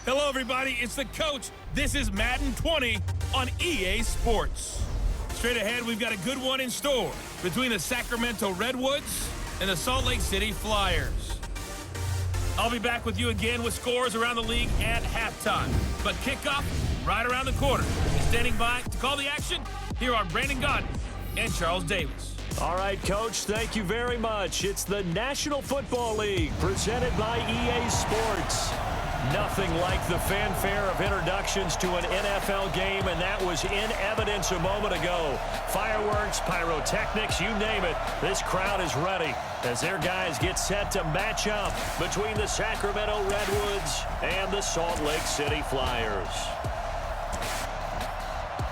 Hello, everybody. It's the coach. This is Madden 20 on EA Sports. Straight ahead, we've got a good one in store between the Sacramento Redwoods and the Salt Lake City Flyers. I'll be back with you again with scores around the league at halftime. But kickoff right around the corner. Standing by to call the action, here are Brandon Godden and Charles Davis. All right, Coach, thank you very much. It's the National Football League presented by EA Sports. Nothing like the fanfare of introductions to an NFL game, and that was in evidence a moment ago. Fireworks, pyrotechnics, you name it. This crowd is ready as their guys get set to match up between the Sacramento Redwoods and the Salt Lake City Flyers.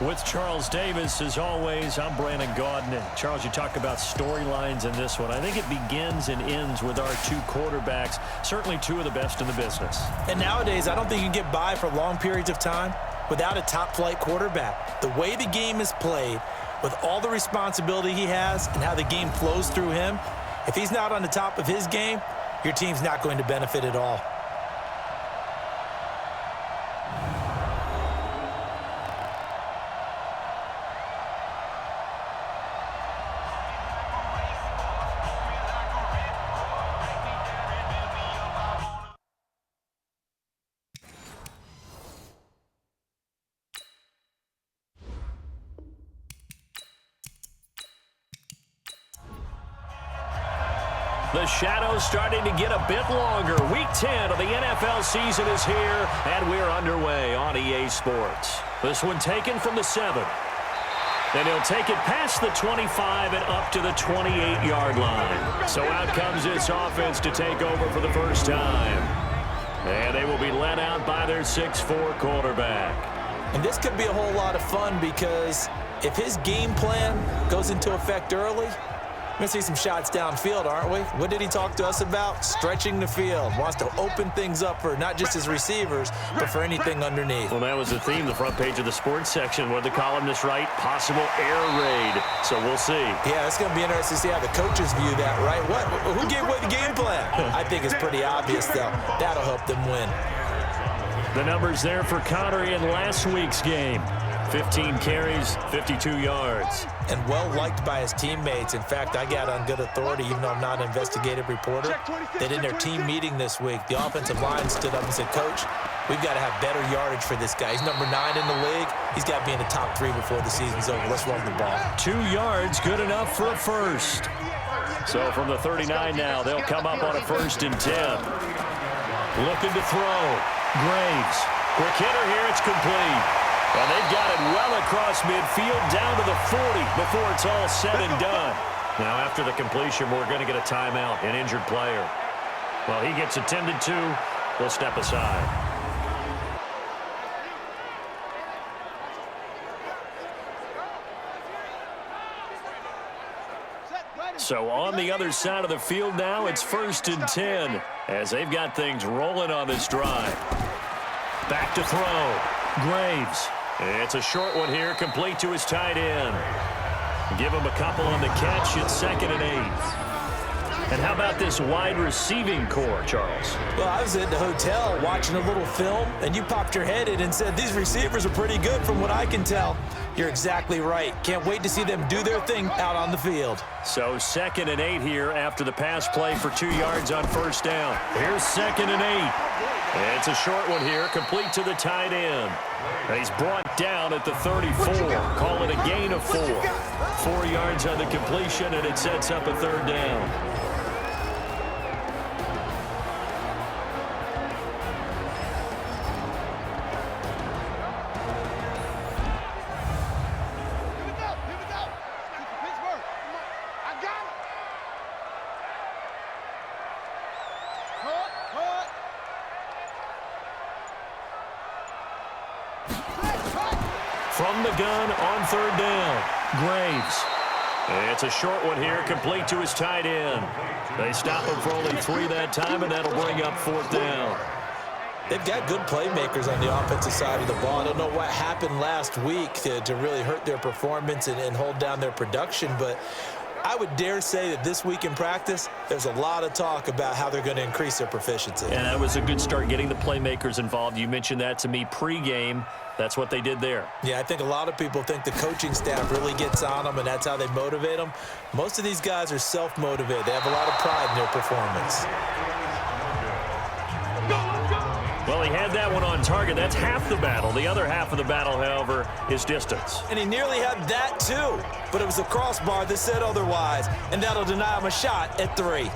With Charles Davis, as always, I'm Brandon Godden. And Charles, you talk about storylines in this one. I think it begins and ends with our two quarterbacks, certainly two of the best in the business. And nowadays, I don't think you can get by for long periods of time without a top-flight quarterback. The way the game is played, with all the responsibility he has and how the game flows through him, if he's not on the top of his game, your team's not going to benefit at all. The shadow's starting to get a bit longer. Week 10 of the NFL season is here, and we're underway on EA Sports. This one taken from the 7. And he'll take it past the 25 and up to the 28-yard line. So out comes this offense to take over for the first time. And they will be led out by their 6'4 quarterback. And this could be a whole lot of fun because if his game plan goes into effect early, we're going to see some shots downfield, aren't we? What did he talk to us about? Stretching the field. Wants to open things up for not just his receivers, but for anything underneath. Well, that was the theme, the front page of the sports section. What did the columnist write? Possible air raid. So we'll see. Yeah, it's going to be interesting to see how the coaches view that, right? Who gave away the game plan? I think it's pretty obvious, though. That'll help them win. The numbers there for Connery in last week's game. 15 carries, 52 yards. And well-liked by his teammates. In fact, I got on good authority, even though I'm not an investigative reporter, that in their team meeting this week, the offensive line stood up and said, Coach, we've got to have better yardage for this guy. He's number 9 in the league. He's got to be in the top 3 before the season's over. Let's run the ball. 2 yards, good enough for a first. So from the 39 now, they'll come up on a 1st and 10. Looking to throw. Graves. Quick hitter here, it's complete. And they've got it well across midfield down to the 40 before it's all said and done. Now, after the completion, we're going to get a timeout, an injured player. Well, he gets attended to. We'll step aside. So on the other side of the field now, it's 1st and 10 as they've got things rolling on this drive. Back to throw. Graves. It's a short one here, complete to his tight end. Give him a couple on the catch. It's 2nd and 8. And how about this wide receiving core, Charles? Well, I was at the hotel watching a little film, and you popped your head in and said, these receivers are pretty good from what I can tell. You're exactly right. Can't wait to see them do their thing out on the field. So 2nd and 8 here after the pass play for 2 yards on 1st down. Here's 2nd and 8. And it's a short one here, complete to the tight end. And he's brought down at the 34. Call it a gain of 4. 4 yards on the completion, and it sets up a 3rd down. From the gun on 3rd down, Graves. It's a short one here, complete to his tight end. They stop him for only 3 that time, and that'll bring up 4th down. They've got good playmakers on the offensive side of the ball. I don't know what happened last week to really hurt their performance and hold down their production, but I would dare say that this week in practice, there's a lot of talk about how they're going to increase their proficiency. And that was a good start getting the playmakers involved. You mentioned that to me pregame. That's what they did there. Yeah, I think a lot of people think the coaching staff really gets on them, and that's how they motivate them. Most of these guys are self-motivated. They have a lot of pride in their performance. Well, he had that one on target. That's half the battle. The other half of the battle, however, is distance. And he nearly had that, too. But it was a crossbar that said otherwise, and that'll deny him a shot at 3.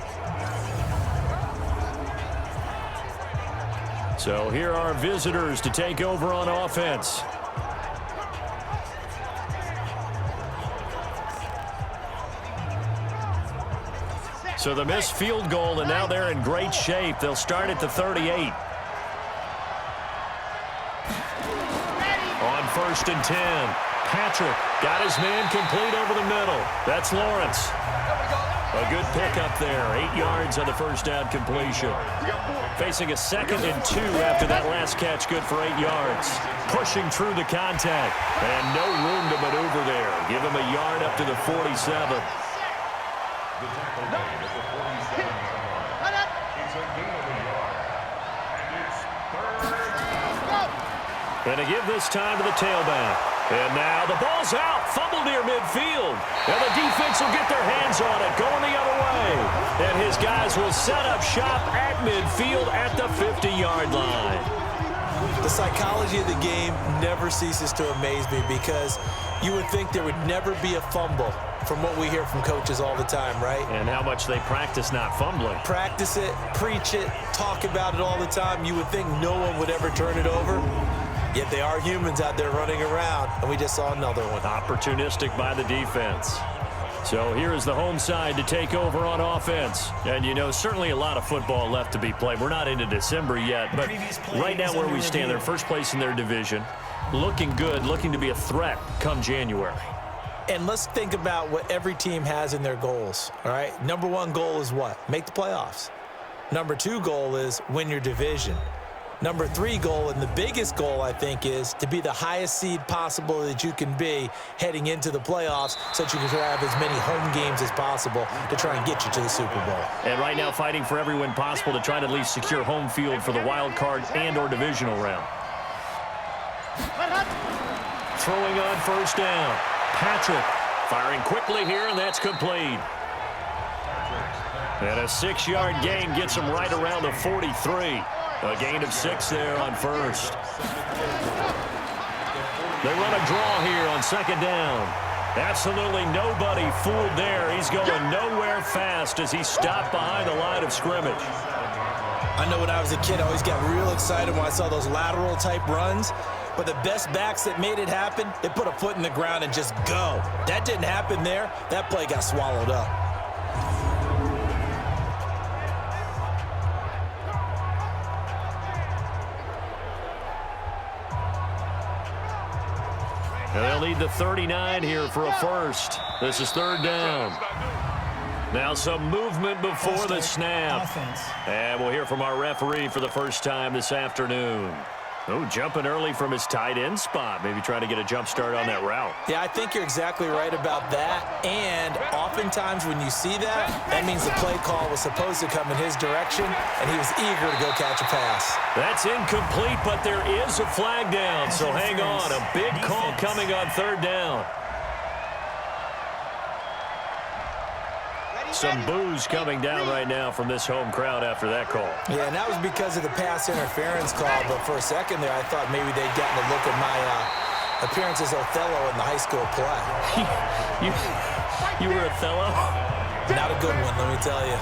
So here are visitors to take over on offense. So the missed field goal, and now they're in great shape. They'll start at the 38. On 1st and 10, Patrick got his man complete over the middle. That's Lawrence. A good pickup there, 8 yards on the first down completion. Facing a 2nd and 2 after that last catch, good for 8 yards. Pushing through the contact, and no room to maneuver there. Give him a yard up to the 47. And to give this time to the tailback. And now the ball's out. Fumble near midfield. And the defense will get their hands on it. Going the other way. And his guys will set up shop at midfield at the 50-yard line. The psychology of the game never ceases to amaze me because you would think there would never be a fumble from what we hear from coaches all the time, right? And how much they practice not fumbling. Practice it, preach it, talk about it all the time. You would think no one would ever turn it over. Yet they are humans out there running around, and we just saw another one. Opportunistic by the defense. So here is the home side to take over on offense. And, you know, certainly a lot of football left to be played. We're not into December yet, but right now where we stand, they're first place in their division. Looking good, looking to be a threat come January. And let's think about what every team has in their goals, all right? Number 1 goal is what? Make the playoffs. Number 2 goal is win your division. Number 3 goal, and the biggest goal, I think, is to be the highest seed possible that you can be heading into the playoffs so that you can have as many home games as possible to try and get you to the Super Bowl. And right now fighting for every win possible to try to at least secure home field for the wild card and or divisional round. Throwing on 1st down. Patrick firing quickly here, and that's complete. And a 6-yard gain gets him right around the 43. A gain of 6 there on 1st. They run a draw here on 2nd down. Absolutely nobody fooled there. He's going nowhere fast as he stopped behind the line of scrimmage. I know when I was a kid, I always got real excited when I saw those lateral-type runs. But the best backs that made it happen, they put a foot in the ground and just go. That didn't happen there. That play got swallowed up. And they'll need the 39 here for a first. This is 3rd down. Now some movement before the snap. And we'll hear from our referee for the first time this afternoon. Oh, jumping early from his tight end spot. Maybe trying to get a jump start on that route. Yeah, I think you're exactly right about that. And oftentimes when you see that, that means the play call was supposed to come in his direction, and he was eager to go catch a pass. That's incomplete, but there is a flag down. So hang on. A big call coming on 3rd down. Some boos coming down right now from this home crowd after that call. Yeah, and that was because of the pass interference call. But for a second there, I thought maybe they'd gotten a look at my appearance as Othello in the high school play. You were Othello? Not a good one, let me tell you.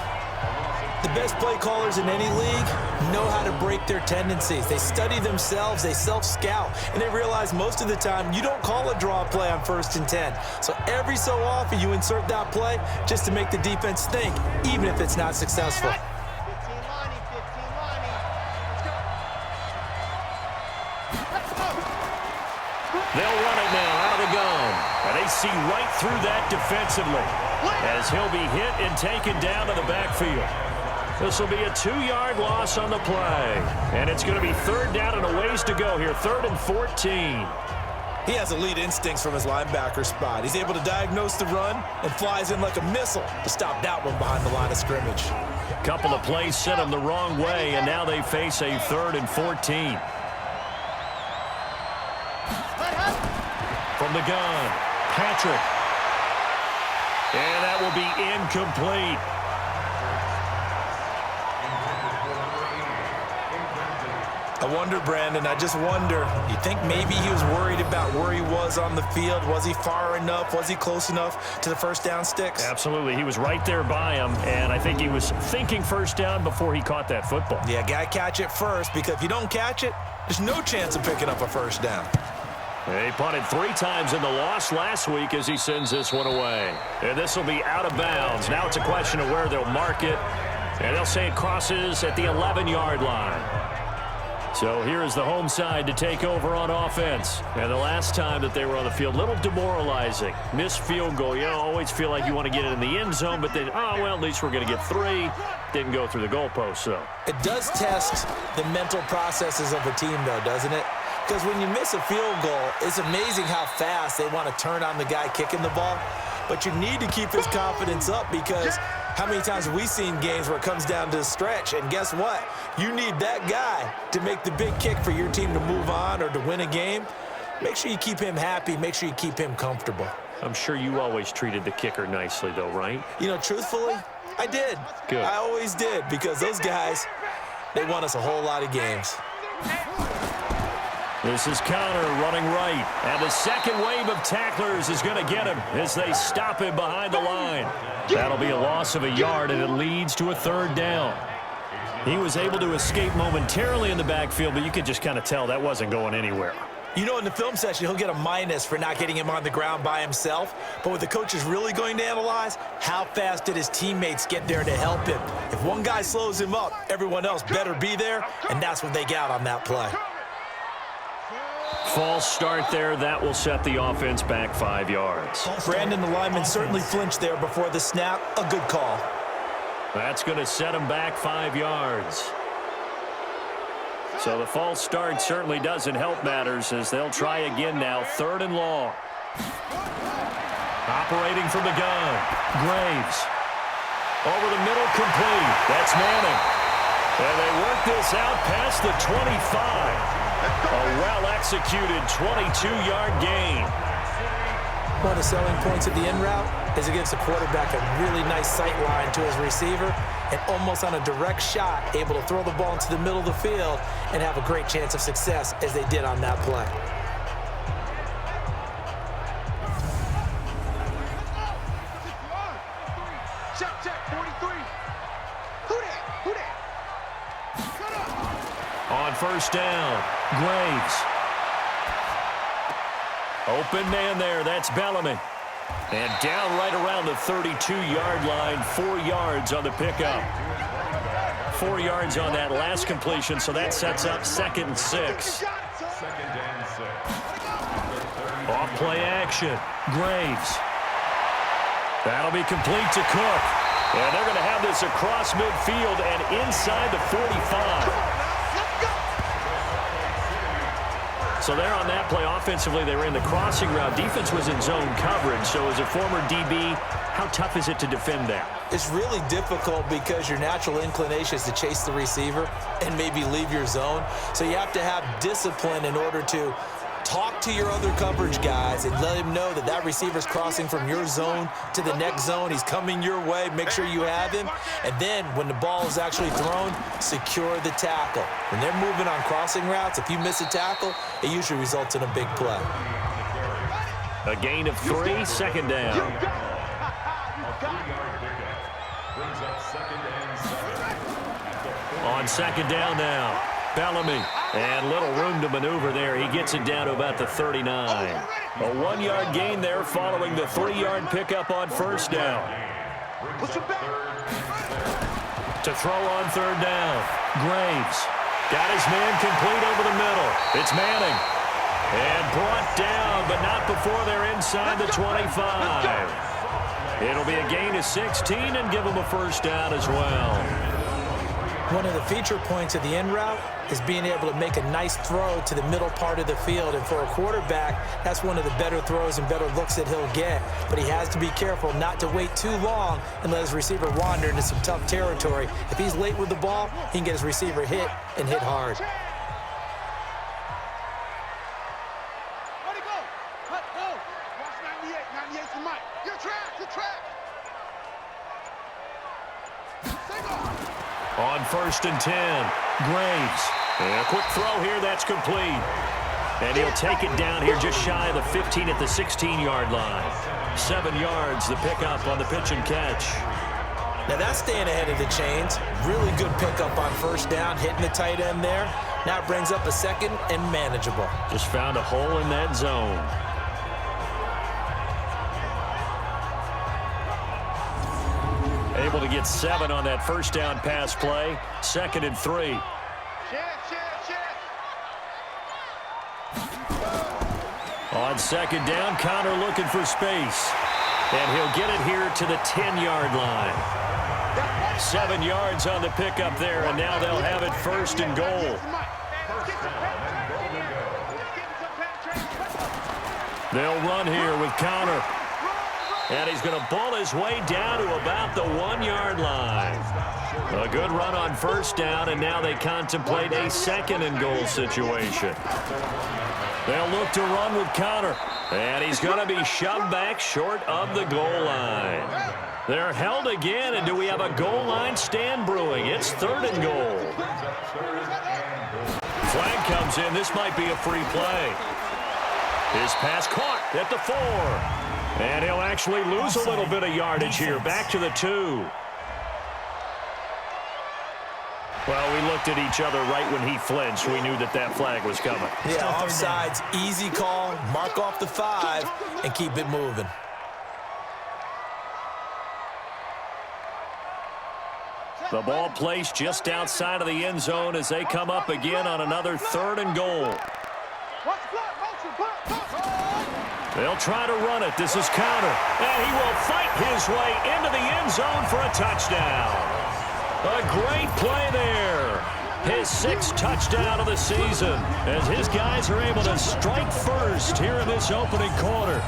The best play callers in any league know how to break their tendencies. They study themselves, they self-scout, and they realize most of the time you don't call a draw play on 1st and 10. So every so often you insert that play just to make the defense think, even if it's not successful. They'll run it now out of the gun. And they see right through that defensively as he'll be hit and taken down to the backfield. This will be a 2-yard loss on the play. And it's going to be 3rd down and a ways to go here. 3rd and 14. He has elite instincts from his linebacker spot. He's able to diagnose the run and flies in like a missile to stop that one behind the line of scrimmage. A couple of plays sent him the wrong way, and now they face a 3rd and 14. From the gun, Patrick. And that will be incomplete. I wonder, Brandon, I just wonder, you think maybe he was worried about where he was on the field? Was he far enough? Was he close enough to the first down sticks? Absolutely. He was right there by him, and I think he was thinking first down before he caught that football. Yeah, got to catch it first, because if you don't catch it, there's no chance of picking up a first down. He punted 3 times in the loss last week as he sends this one away. And this will be out of bounds. Now it's a question of where they'll mark it, and they'll say it crosses at the 11-yard line. So here is the home side to take over on offense. And the last time that they were on the field, a little demoralizing. Missed field goal. You always feel like you want to get it in the end zone, but then, oh, well, at least we're going to get 3. Didn't go through the goalpost, though. It does test the mental processes of a team, though, doesn't it? Because when you miss a field goal, it's amazing how fast they want to turn on the guy kicking the ball. But you need to keep his confidence up, because how many times have we seen games where it comes down to the stretch, and guess what? You need that guy to make the big kick for your team to move on or to win a game. Make sure you keep him happy. Make sure you keep him comfortable. I'm sure you always treated the kicker nicely, though, right? You know, truthfully, I did. Good. I always did, because those guys, they won us a whole lot of games. This is Connor running right. And the second wave of tacklers is going to get him as they stop him behind the line. That'll be a loss of a yard, and it leads to a 3rd down. He was able to escape momentarily in the backfield, but you could just kind of tell that wasn't going anywhere. You know, in the film session, he'll get a minus for not getting him on the ground by himself. But what the coach is really going to analyze, how fast did his teammates get there to help him? If one guy slows him up, everyone else better be there, and that's what they got on that play. False start there. That will set the offense back 5 yards. Brandon, the lineman, certainly flinched there before the snap. A good call. That's going to set him back 5 yards. So the false start certainly doesn't help matters as they'll try again now. 3rd and long. Operating from the gun. Graves. Over the middle, complete. That's Manning. And they work this out past the 25. A well-executed 22-yard gain. One of the selling points of the in route is it gives the quarterback a really nice sight line to his receiver, and almost on a direct shot, able to throw the ball into the middle of the field and have a great chance of success as they did on that play. On first down, Graves. Open man there, that's Bellamy. And down right around the 32-yard line, 4 yards on the pickup. 4 yards on that last completion, so that sets up 2nd and 6. Off play action, Graves. That'll be complete to Cook. And they're going to have this across midfield and inside the 45. So there on that play, offensively, they were in the crossing route. Defense was in zone coverage. So as a former DB, how tough is it to defend that? It's really difficult because your natural inclination is to chase the receiver and maybe leave your zone. So you have to have discipline in order to talk to your other coverage guys and let him know that that receiver's crossing from your zone to the next zone. He's coming your way. Make sure you have him. And then when the ball is actually thrown, secure the tackle. When they're moving on crossing routes, if you miss a tackle, it usually results in a big play. A gain of 3, 2nd down. On 2nd down now, Bellamy. And little room to maneuver there. He gets it down to about the 39. A 1-yard gain there following the 3-yard pickup on first down. To throw on 3rd down, Graves. Got his man complete over the middle. It's Manning. And brought down, but not before they're inside the 25. It'll be a gain of 16 and give them a first down as well. One of the feature points of the in route is being able to make a nice throw to the middle part of the field. And for a quarterback, that's one of the better throws and better looks that he'll get. But he has to be careful not to wait too long and let his receiver wander into some tough territory. If he's late with the ball, he can get his receiver hit and hit hard. On 1st and 10, Graves. And a quick throw here, that's complete. And he'll take it down here just shy of the 15 at the 16-yard line. 7 yards, the pickup on the pitch and catch. Now that's staying ahead of the chains. Really good pickup on 1st down, hitting the tight end there. Now it brings up a 2nd and manageable. Just found a hole in that zone. Able to get 7 on that 1st down pass play. 2nd and 3. On 2nd down, Connor looking for space. And he'll get it here to the 10-yard line. 7 yards on the pickup there, and now they'll have it 1st and goal. They'll run here with Connor. And he's going to ball his way down to about the 1-yard line. A good run on 1st down, and now they contemplate a 2nd and goal situation. They'll look to run with Connor. And he's going to be shoved back short of the goal line. They're held again, and do we have a goal line stand brewing? It's 3rd and goal. Flag comes in. This might be a free play. His pass caught at the 4. And he'll actually lose a little bit of yardage here. Back to the 2. Well, we looked at each other right when he flinched. We knew that that flag was coming. Yeah, offsides, easy call. Mark off the 5 and keep it moving. The ball placed just outside of the end zone as they come up again on another 3rd and goal. They'll try to run it. This is Connor. And he will fight his way into the end zone for a touchdown. A great play there. His 6th touchdown of the season as his guys are able to strike first here in this opening quarter.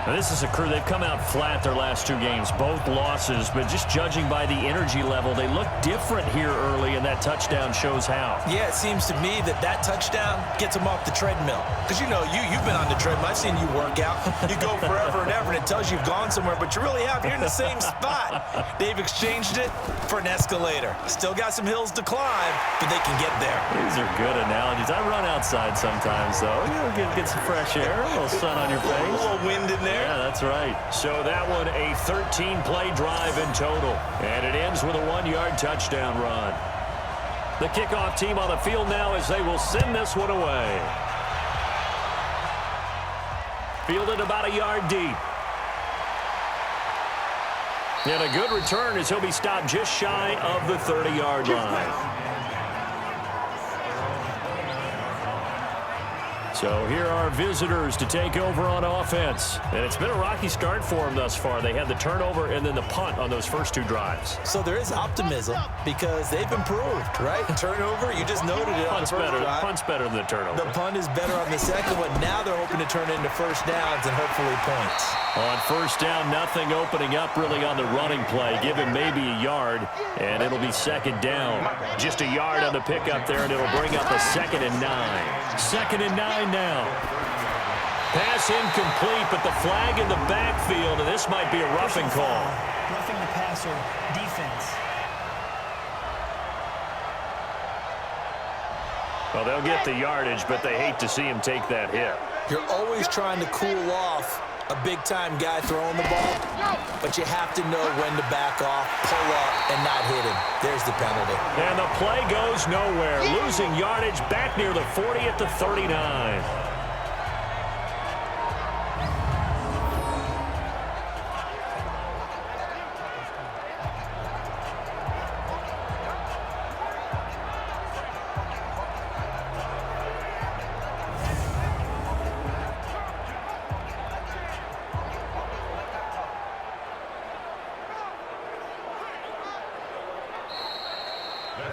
Now, this is a crew, they've come out flat their last 2 games, both losses, but just judging by the energy level, they look different here early, and that touchdown shows how. Yeah, it seems to me that that touchdown gets them off the treadmill. Because, you know, you've been on the treadmill. I've seen you work out. You go forever and ever, and it tells you you've gone somewhere, but you really have. You're in the same spot. They've exchanged it for an escalator. Still got some hills to climb, but they can get there. These are good analogies. I run outside sometimes, though. You know, get some fresh air, a little sun on your face. A little wind in there. Yeah, that's right. So that one, a 13-play drive in total. And it ends with a 1-yard touchdown run. The kickoff team on the field now as they will send this one away. Fielded about a yard deep. And a good return as he'll be stopped just shy of the 30-yard line. So here are visitors to take over on offense. And it's been a rocky start for them thus far. They had the turnover and then the punt on those first 2 drives. So there is optimism because they've improved, right? Turnover, you just noted it on the first drive. Punt's better than the turnover. The punt is better on the second one. Now they're hoping to turn it into 1st downs and hopefully points. On 1st down, nothing opening up really on the running play. Give him maybe a yard, and it'll be 2nd down. Just a yard on the pickup there, and it'll bring up a 2nd and 9. 2nd and 9 now. Pass incomplete, but the flag in the backfield, and this might be a roughing call. Roughing the passer, defense. Well, they'll get the yardage, but they hate to see him take that hit. You're always trying to cool off a big-time guy throwing the ball, but you have to know when to back off, pull up, and not hit him. There's the penalty. And the play goes nowhere. Losing yardage back near the 40 at the 39.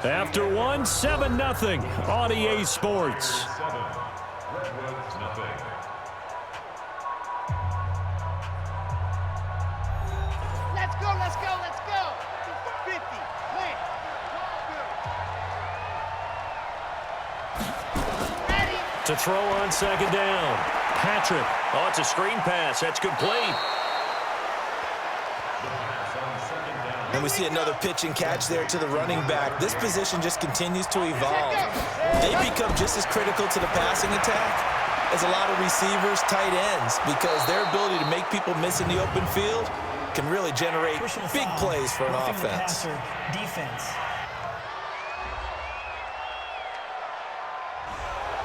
After one, 7-0 on EA Sports. Let's go, let's go, let's go. 50, win. Ready. To throw on second down. Patrick. Oh, it's a screen pass. That's complete. And we see another pitch and catch there to the running back. This position just continues to evolve. They become just as critical to the passing attack as a lot of receivers, tight ends, because their ability to make people miss in the open field can really generate big plays for an offense. Defense.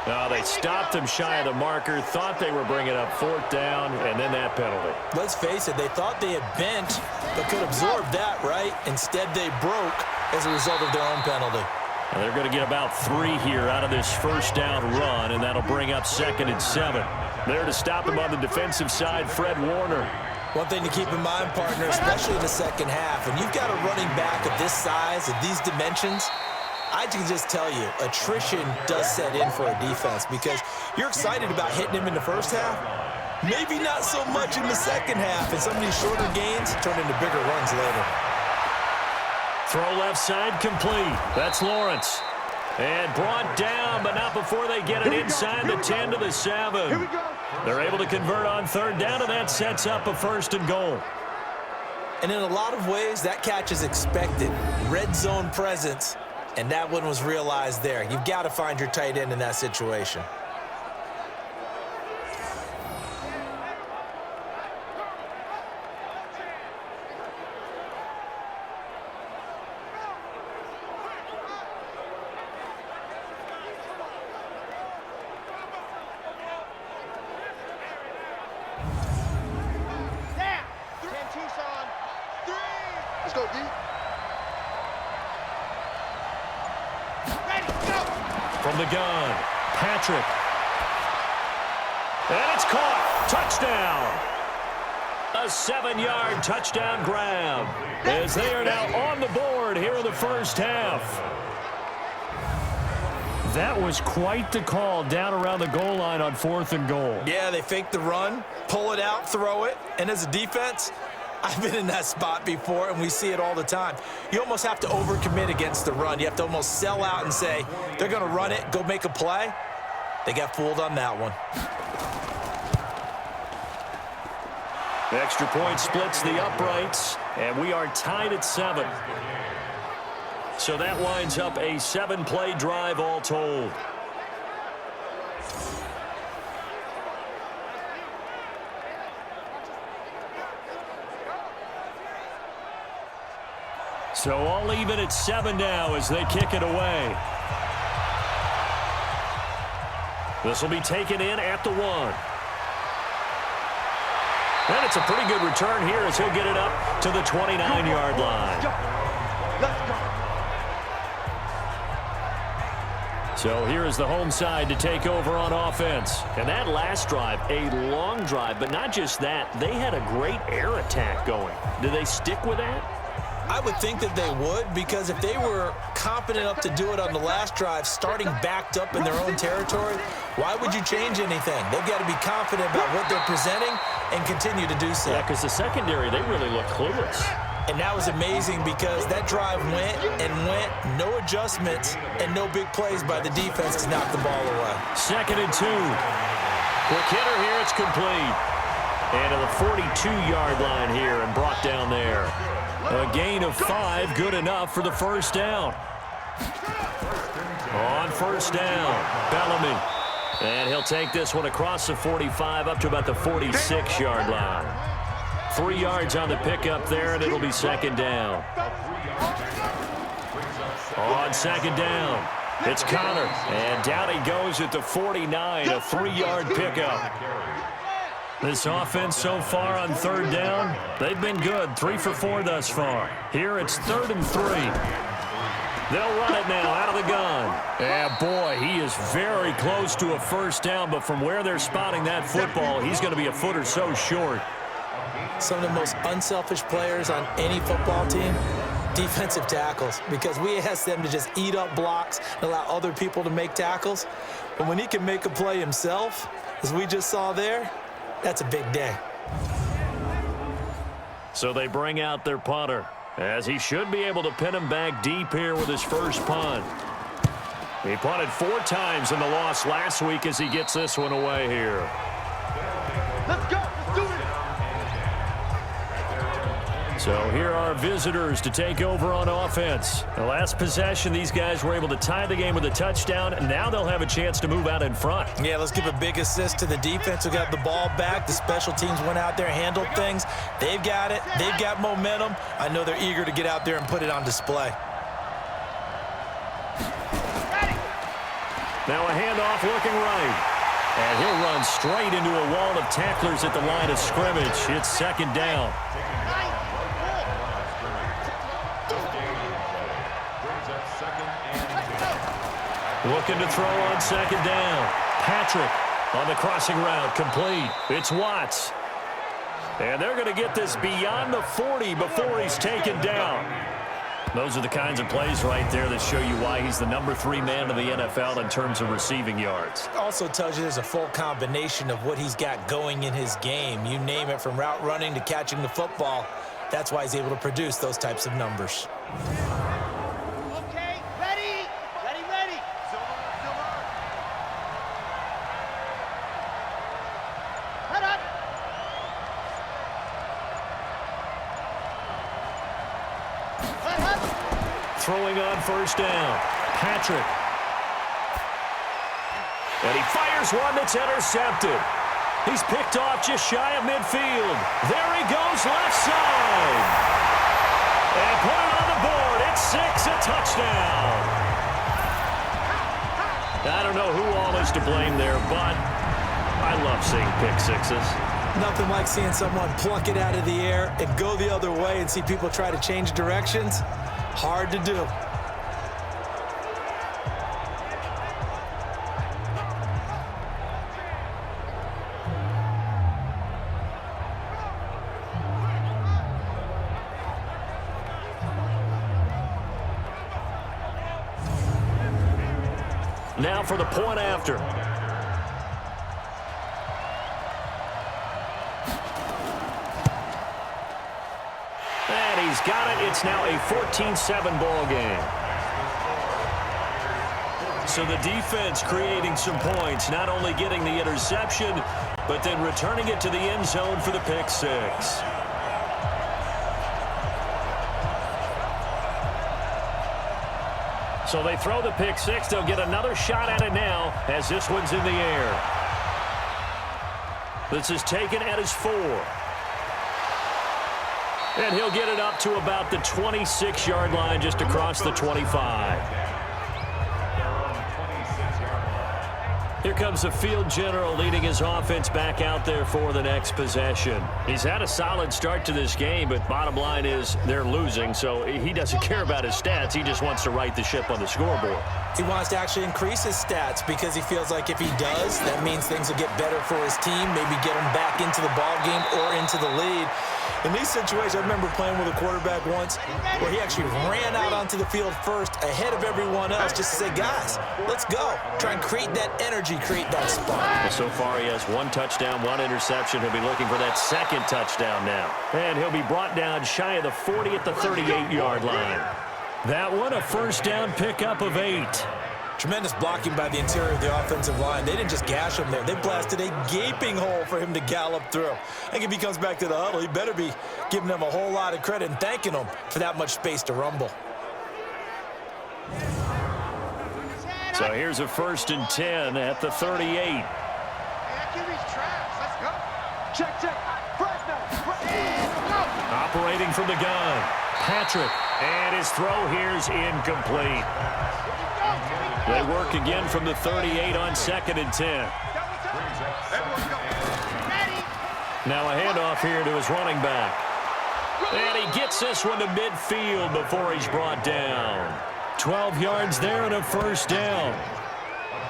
Oh, they stopped him shy of the marker, thought they were bringing up fourth down, and then that penalty. Let's face it, they thought they had bent, but could absorb that, right? Instead, they broke as a result of their own penalty. And they're going to get about 3 here out of this first down run, and that'll bring up 2nd and 7. There to stop him on the defensive side, Fred Warner. One thing to keep in mind, partner, especially in the second half, when you've got a running back of this size, of these dimensions, I can just tell you, attrition does set in for a defense because you're excited about hitting him in the first half. Maybe not so much in the second half, and some of these shorter gains turn into bigger runs later. Throw left side complete. That's Lawrence. And brought down, but not before they get it inside the 10 to the 7. They're able to convert on third down, and that sets up a 1st and goal. And in a lot of ways, that catch is expected. Red zone presence. And that one was realized there. You've got to find your tight end in that situation. Down. 10 Tucson. 3. Let's go, D. Ready, go. From the gun, Patrick. And it's caught. Touchdown. A 7-yard touchdown grab as they are now on the board here in the first half. That was quite the call down around the goal line on 4th and goal. Yeah, they fake the run, pull it out, throw it. And as a defense, I've been in that spot before, and we see it all the time. You almost have to overcommit against the run. You have to almost sell out and say, they're going to run it, go make a play. They got fooled on that one. The extra point splits the uprights, and we are tied at 7. So that winds up a 7-play drive all told. So all even at 7 now as they kick it away. This will be taken in at the 1. And it's a pretty good return here as he'll get it up to the 29-yard line. So here is the home side to take over on offense. And that last drive, a long drive, but not just that. They had a great air attack going. Do they stick with that? I would think that they would, because if they were competent enough to do it on the last drive, starting backed up in their own territory, why would you change anything? They've got to be confident about what they're presenting and continue to do so. Yeah, because the secondary, they really look clueless. And that was amazing because that drive went and went, no adjustments, and no big plays by the defense to knock the ball away. 2nd and 2. Quick hitter here, it's complete. And to the 42-yard line here and brought down there. A gain of 5, good enough for the first down. On first down, Bellamy. And he'll take this one across the 45 up to about the 46-yard line. 3 yards on the pickup there, and it'll be 2nd down. On 2nd down, it's Connor. And down he goes at the 49, a 3-yard pickup. This offense so far on 3rd down, they've been good. 3 for 4 thus far. Here it's 3rd and 3. They'll run it now out of the gun. Yeah, boy, he is very close to a first down, but from where they're spotting that football, he's going to be a foot or so short. Some of the most unselfish players on any football team defensive tackles, because we ask them to just eat up blocks and allow other people to make tackles. But when he can make a play himself, as we just saw there, that's a big day. So they bring out their punter, as he should be able to pin him back deep here with his first punt. He punted 4 times in the loss last week as he gets this one away here. Let's go. Let's do it. So here are visitors to take over on offense. The last possession, these guys were able to tie the game with a touchdown, and now they'll have a chance to move out in front. Yeah, let's give a big assist to the defense who got the ball back. The special teams went out there, handled things. They've got it. They've got momentum. I know they're eager to get out there and put it on display. Now a handoff looking right. And he'll run straight into a wall of tacklers at the line of scrimmage. It's second down. Looking to throw on second down. Patrick on the crossing route, complete. It's Watts. And they're going to get this beyond the 40 before he's taken down. Those are the kinds of plays right there that show you why he's the number 3 man in the NFL in terms of receiving yards. Also tells you there's a full combination of what he's got going in his game. You name it, from route running to catching the football. That's why he's able to produce those types of numbers. Okay, ready. Ready, ready. Head up. Head up. Throwing on first down. Patrick. And he fires one that's intercepted. He's picked off just shy of midfield. There he goes, left side. And put it on the board. It's 6, a touchdown. I don't know who all is to blame there, but I love seeing pick sixes. Nothing like seeing someone pluck it out of the air and go the other way and see people try to change directions. Hard to do. Now for the point after. And he's got it. It's now a 14-7 ball game. So the defense creating some points, not only getting the interception, but then returning it to the end zone for the pick six. So they throw the pick six. They'll get another shot at it now as this one's in the air. This is taken at his 4. And he'll get it up to about the 26-yard line, just across the 25. Here comes the field general leading his offense back out there for the next possession. He's had a solid start to this game, but bottom line is they're losing, so he doesn't care about his stats. He just wants to right the ship on the scoreboard. He wants to actually increase his stats because he feels like if he does, that means things will get better for his team, maybe get him back into the ball game or into the lead. In these situations, I remember playing with a quarterback once where he actually ran out onto the field first ahead of everyone else just to say, guys, let's go. Try and create that energy, create that spark. Well, so far he has 1 touchdown, 1 interception. He'll be looking for that second touchdown now. And he'll be brought down shy of the 40 at the 38-yard line. That one, a first down pickup of 8. Tremendous blocking by the interior of the offensive line. They didn't just gash him there. They blasted a gaping hole for him to gallop through. I think if he comes back to the huddle, he better be giving them a whole lot of credit and thanking them for that much space to rumble. So here's a 1st and 10 at the 38. Operating from the gun. Patrick. And his throw here's incomplete. They work again from the 38 on 2nd and 10. Now a handoff here to his running back. And he gets this one to midfield before he's brought down. 12 yards there and a first down.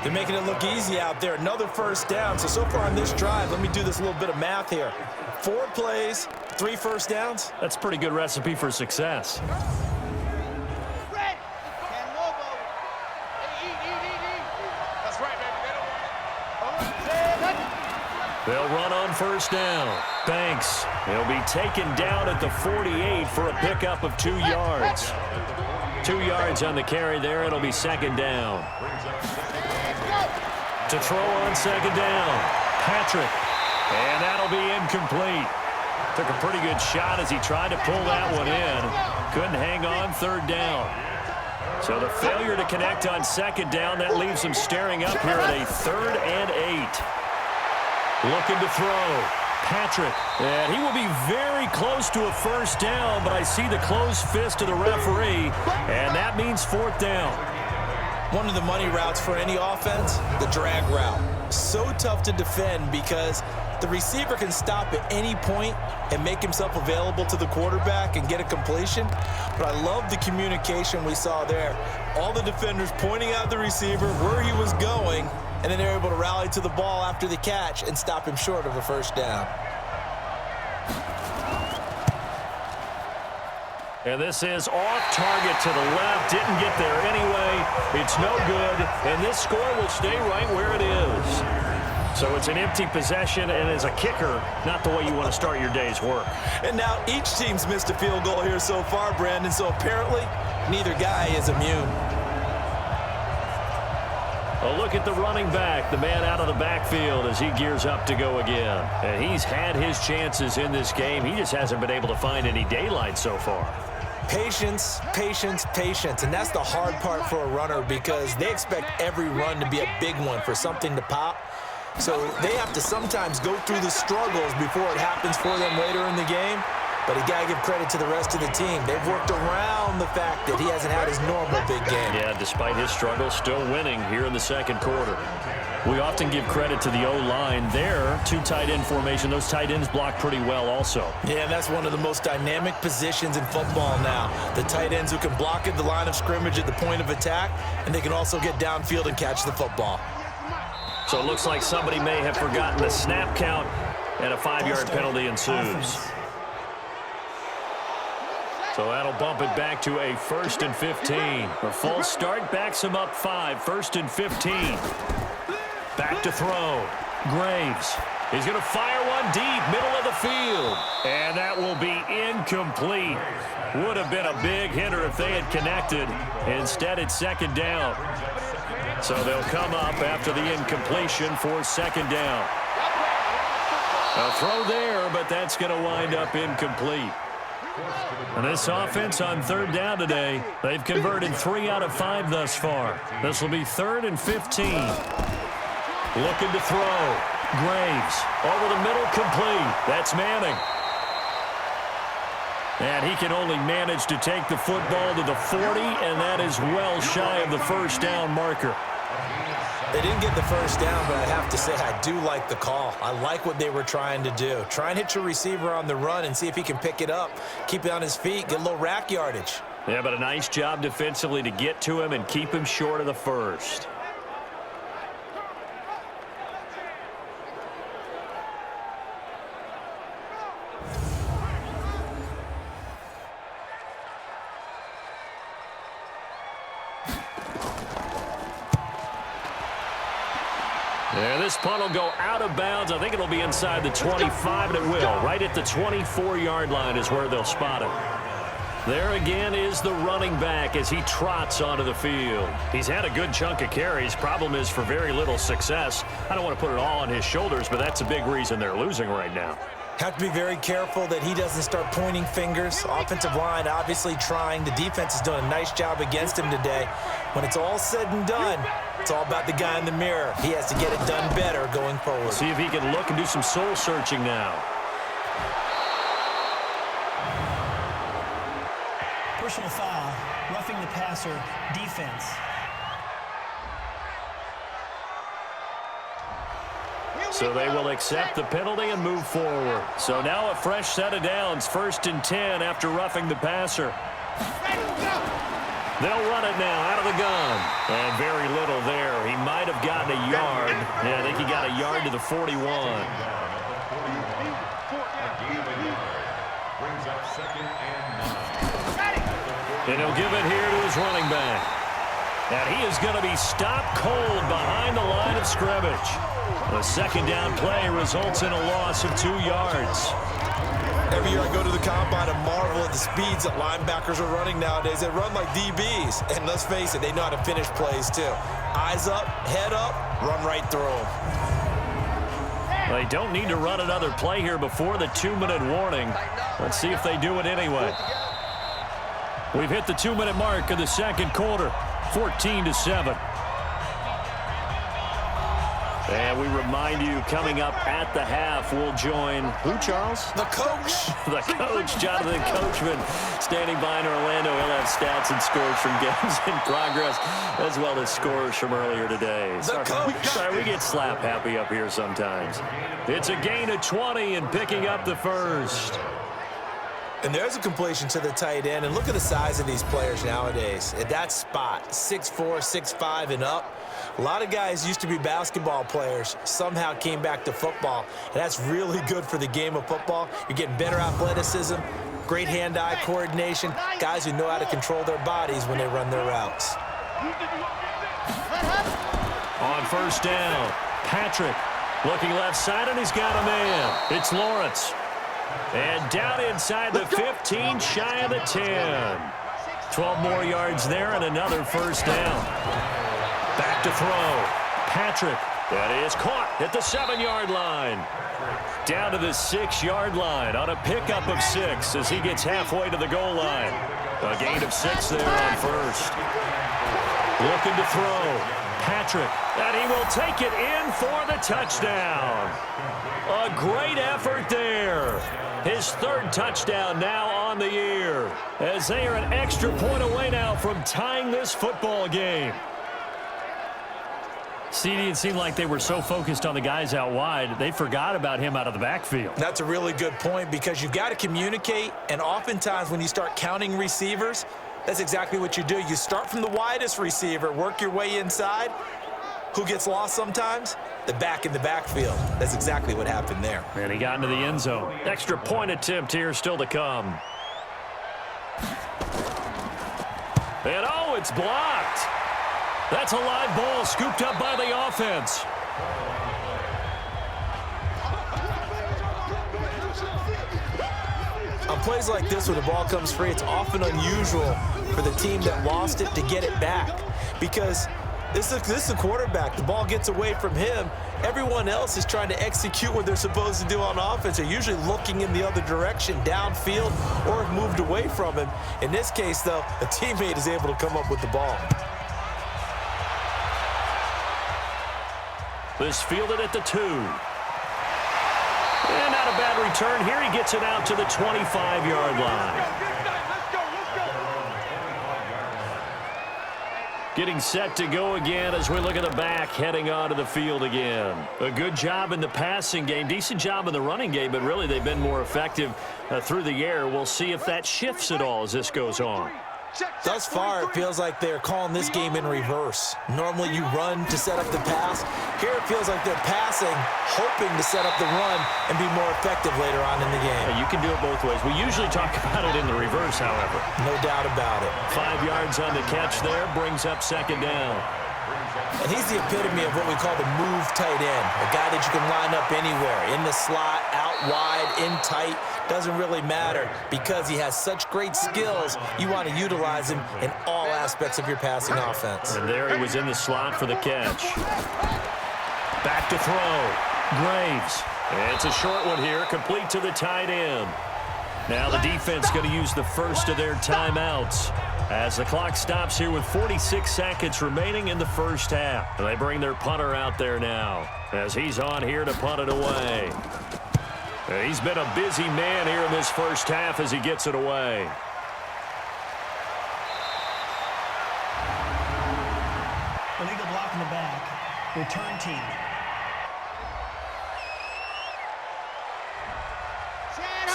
They're making it look easy out there. Another first down. So far on this drive, let me do this little bit of math here. 4 plays, 3 first downs. That's a pretty good recipe for success. They'll run on first down. Banks. He'll be taken down at the 48 for a pickup of 2 yards. 2 yards on the carry there. It'll be second down. To throw on second down. Patrick. And that'll be incomplete. Took a pretty good shot as he tried to pull that one in. Couldn't hang on third down. So the failure to connect on second down, that leaves him staring up here at a 3rd and 8. Looking to throw. Patrick. And he will be very close to a first down, but I see the closed fist of the referee, and that means 4th down. One of the money routes for any offense, the drag route. So tough to defend because the receiver can stop at any point and make himself available to the quarterback and get a completion. But I love the communication we saw there. All the defenders pointing out the receiver, where he was going, and then they're able to rally to the ball after the catch and stop him short of a first down. And this is off target to the left. Didn't get there anyway. It's no good. And this score will stay right where it is. So it's an empty possession, and as a kicker, not the way you want to start your day's work. And now each team's missed a field goal here so far, Brandon, so apparently neither guy is immune. A look at the running back, the man out of the backfield as he gears up to go again. And he's had his chances in this game. He just hasn't been able to find any daylight so far. Patience, patience, patience. And that's the hard part for a runner because they expect every run to be a big one for something to pop. So they have to sometimes go through the struggles before it happens for them later in the game. But you got to give credit to the rest of the team. They've worked around the fact that he hasn't had his normal big game. Yeah, despite his struggles, still winning here in the second quarter. We often give credit to the O-line there. 2 tight end formation. Those tight ends block pretty well also. Yeah, and that's one of the most dynamic positions in football now. The tight ends who can block at the line of scrimmage at the point of attack, and they can also get downfield and catch the football. So it looks like somebody may have forgotten the snap count, and a 5-yard penalty ensues. So that'll bump it back to a 1st and 15. A false start backs him up 5. 1st and 15. Back to throw. Graves. He's going to fire one deep, middle of the field. And that will be incomplete. Would have been a big hitter if they had connected. Instead, it's second down. So they'll come up after the incompletion for second down. A throw there, but that's going to wind up incomplete. And this offense on 3rd down today, they've converted 3 out of 5 thus far. This will be 3rd and 15. Looking to throw. Graves over the middle, complete. That's Manning. And he can only manage to take the football to the 40, and that is well shy of the first down marker. They didn't get the first down, but I have to say I do like the call. I like what they were trying to do. Try and hit your receiver on the run and see if he can pick it up, keep it on his feet, get a little rack yardage. Yeah, but a nice job defensively to get to him and keep him short of the first. Yeah, this punt will go out of bounds. I think it'll be inside the 25, and it will. Right at the 24-yard line is where they'll spot it. There again is the running back as he trots onto the field. He's had a good chunk of carries. Problem is for very little success. I don't want to put it all on his shoulders, but that's a big reason they're losing right now. Have to be very careful that he doesn't start pointing fingers. Offensive line obviously trying. The defense has done a nice job against him today. When it's all said and done, it's all about the guy in the mirror. He has to get it done better going forward. See if he can look and do some soul searching now. Personal foul, roughing the passer, defense. So they will accept the penalty and move forward. So now a fresh set of downs, 1st and 10 after roughing the passer. They'll run it now out of the gun. And very little there. He might have gotten a yard. Yeah, I think he got a yard to the 41. And he'll give it here to his running back. And he is going to be stopped cold behind the line of scrimmage. The second down play results in a loss of 2 yards. Every year I go to the combine and marvel at the speeds that linebackers are running nowadays. They run like DBs. And let's face it, they know how to finish plays too. Eyes up, head up, run right through them. They don't need to run another play here before the 2-minute warning. Let's see if they do it anyway. We've hit the 2-minute mark of the second quarter, 14-7. And we remind you, coming up at the half, we'll join who, Charles? The coach. The coach, Jonathan Coachman, standing by in Orlando. He'll have stats and scores from games in progress, as well as scores from earlier today. Sorry, we get slap happy up here sometimes. It's a gain of 20 and picking up the first. And there's a completion to the tight end. And look at the size of these players nowadays. At that spot, 6'4", 6'5", and up. A lot of guys used to be basketball players, somehow came back to football. And that's really good for the game of football. You're getting better athleticism, great hand-eye coordination, guys who know how to control their bodies when they run their routes. On first down, Patrick looking left side, and he's got a man. It's Lawrence. And down inside the 15, shy of the 10. 12 more yards there and another first down. Back to throw. Patrick. That is caught at the 7-yard line. Down to the 6-yard line on a pickup of 6 as he gets halfway to the goal line. A gain of 6 there on first. Looking to throw. Patrick. And he will take it in for the touchdown. A great effort there. His third touchdown now on the year, as they are an extra point away now from tying this football game. CD, it seemed like they were so focused on the guys out wide, they forgot about him out of the backfield. That's a really good point, because you've got to communicate, and oftentimes when you start counting receivers, that's exactly what you do. You start from the widest receiver, work your way inside. Who gets lost sometimes? The back in the backfield. That's exactly what happened there. And he got into the end zone. Extra point attempt here still to come. And oh, it's blocked. That's a live ball scooped up by the offense. On plays like this where the ball comes free, it's often unusual for the team that lost it to get it back, because this is the quarterback. The ball gets away from him. Everyone else is trying to execute what they're supposed to do on offense. They're usually looking in the other direction, downfield, or have moved away from him. In this case, though, a teammate is able to come up with the ball. This fielded at the 2. And not a bad return here. He gets it out to the 25-yard line. Getting set to go again as we look at the back, heading onto the field again. A good job in the passing game, decent job in the running game, but really they've been more effective through the air. We'll see if that shifts at all as this goes on. Thus far, it feels like they're calling this game in reverse. Normally you run to set up the pass. Here it feels like they're passing, hoping to set up the run and be more effective later on in the game. You can do it both ways. We usually talk about it in the reverse, however. No doubt about it. 5 yards on the catch there, brings up second down. And he's the epitome of what we call the move tight end. A guy that you can line up anywhere, in the slot, out wide, in tight. Doesn't really matter, because he has such great skills. You want to utilize him in all aspects of your passing offense. And there he was in the slot for the catch. Back to throw. Graves. It's a short one here, complete to the tight end. Now the defense going to use the first of their timeouts as the clock stops here with 46 seconds remaining in the first half. And they bring their punter out there now as he's on here to punt it away. And he's been a busy man here in this first half as he gets it away. Illegal block in the back. Return team.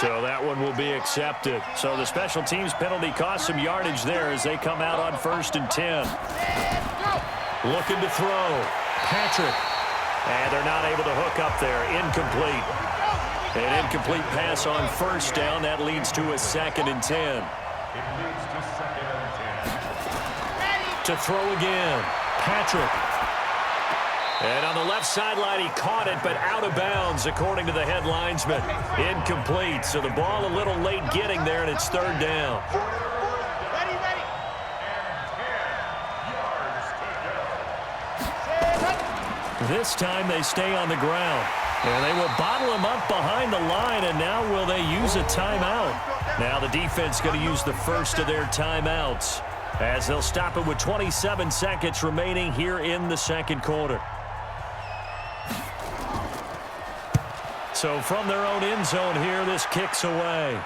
So that one will be accepted. So the special teams penalty cost some yardage there as they come out on 1st and 10. Looking to throw. Patrick. And they're not able to hook up there. Incomplete. An incomplete pass on first down. That leads to a 2nd and 10. To throw again. Patrick. And on the left sideline, he caught it, but out of bounds, according to the head linesman. Incomplete, so the ball a little late getting there, and it's third down. Ready, ready. This time they stay on the ground. And they will bottle him up behind the line, and now will they use a timeout? Now the defense going to use the first of their timeouts as they'll stop it with 27 seconds remaining here in the second quarter. So from their own end zone here, this kicks away.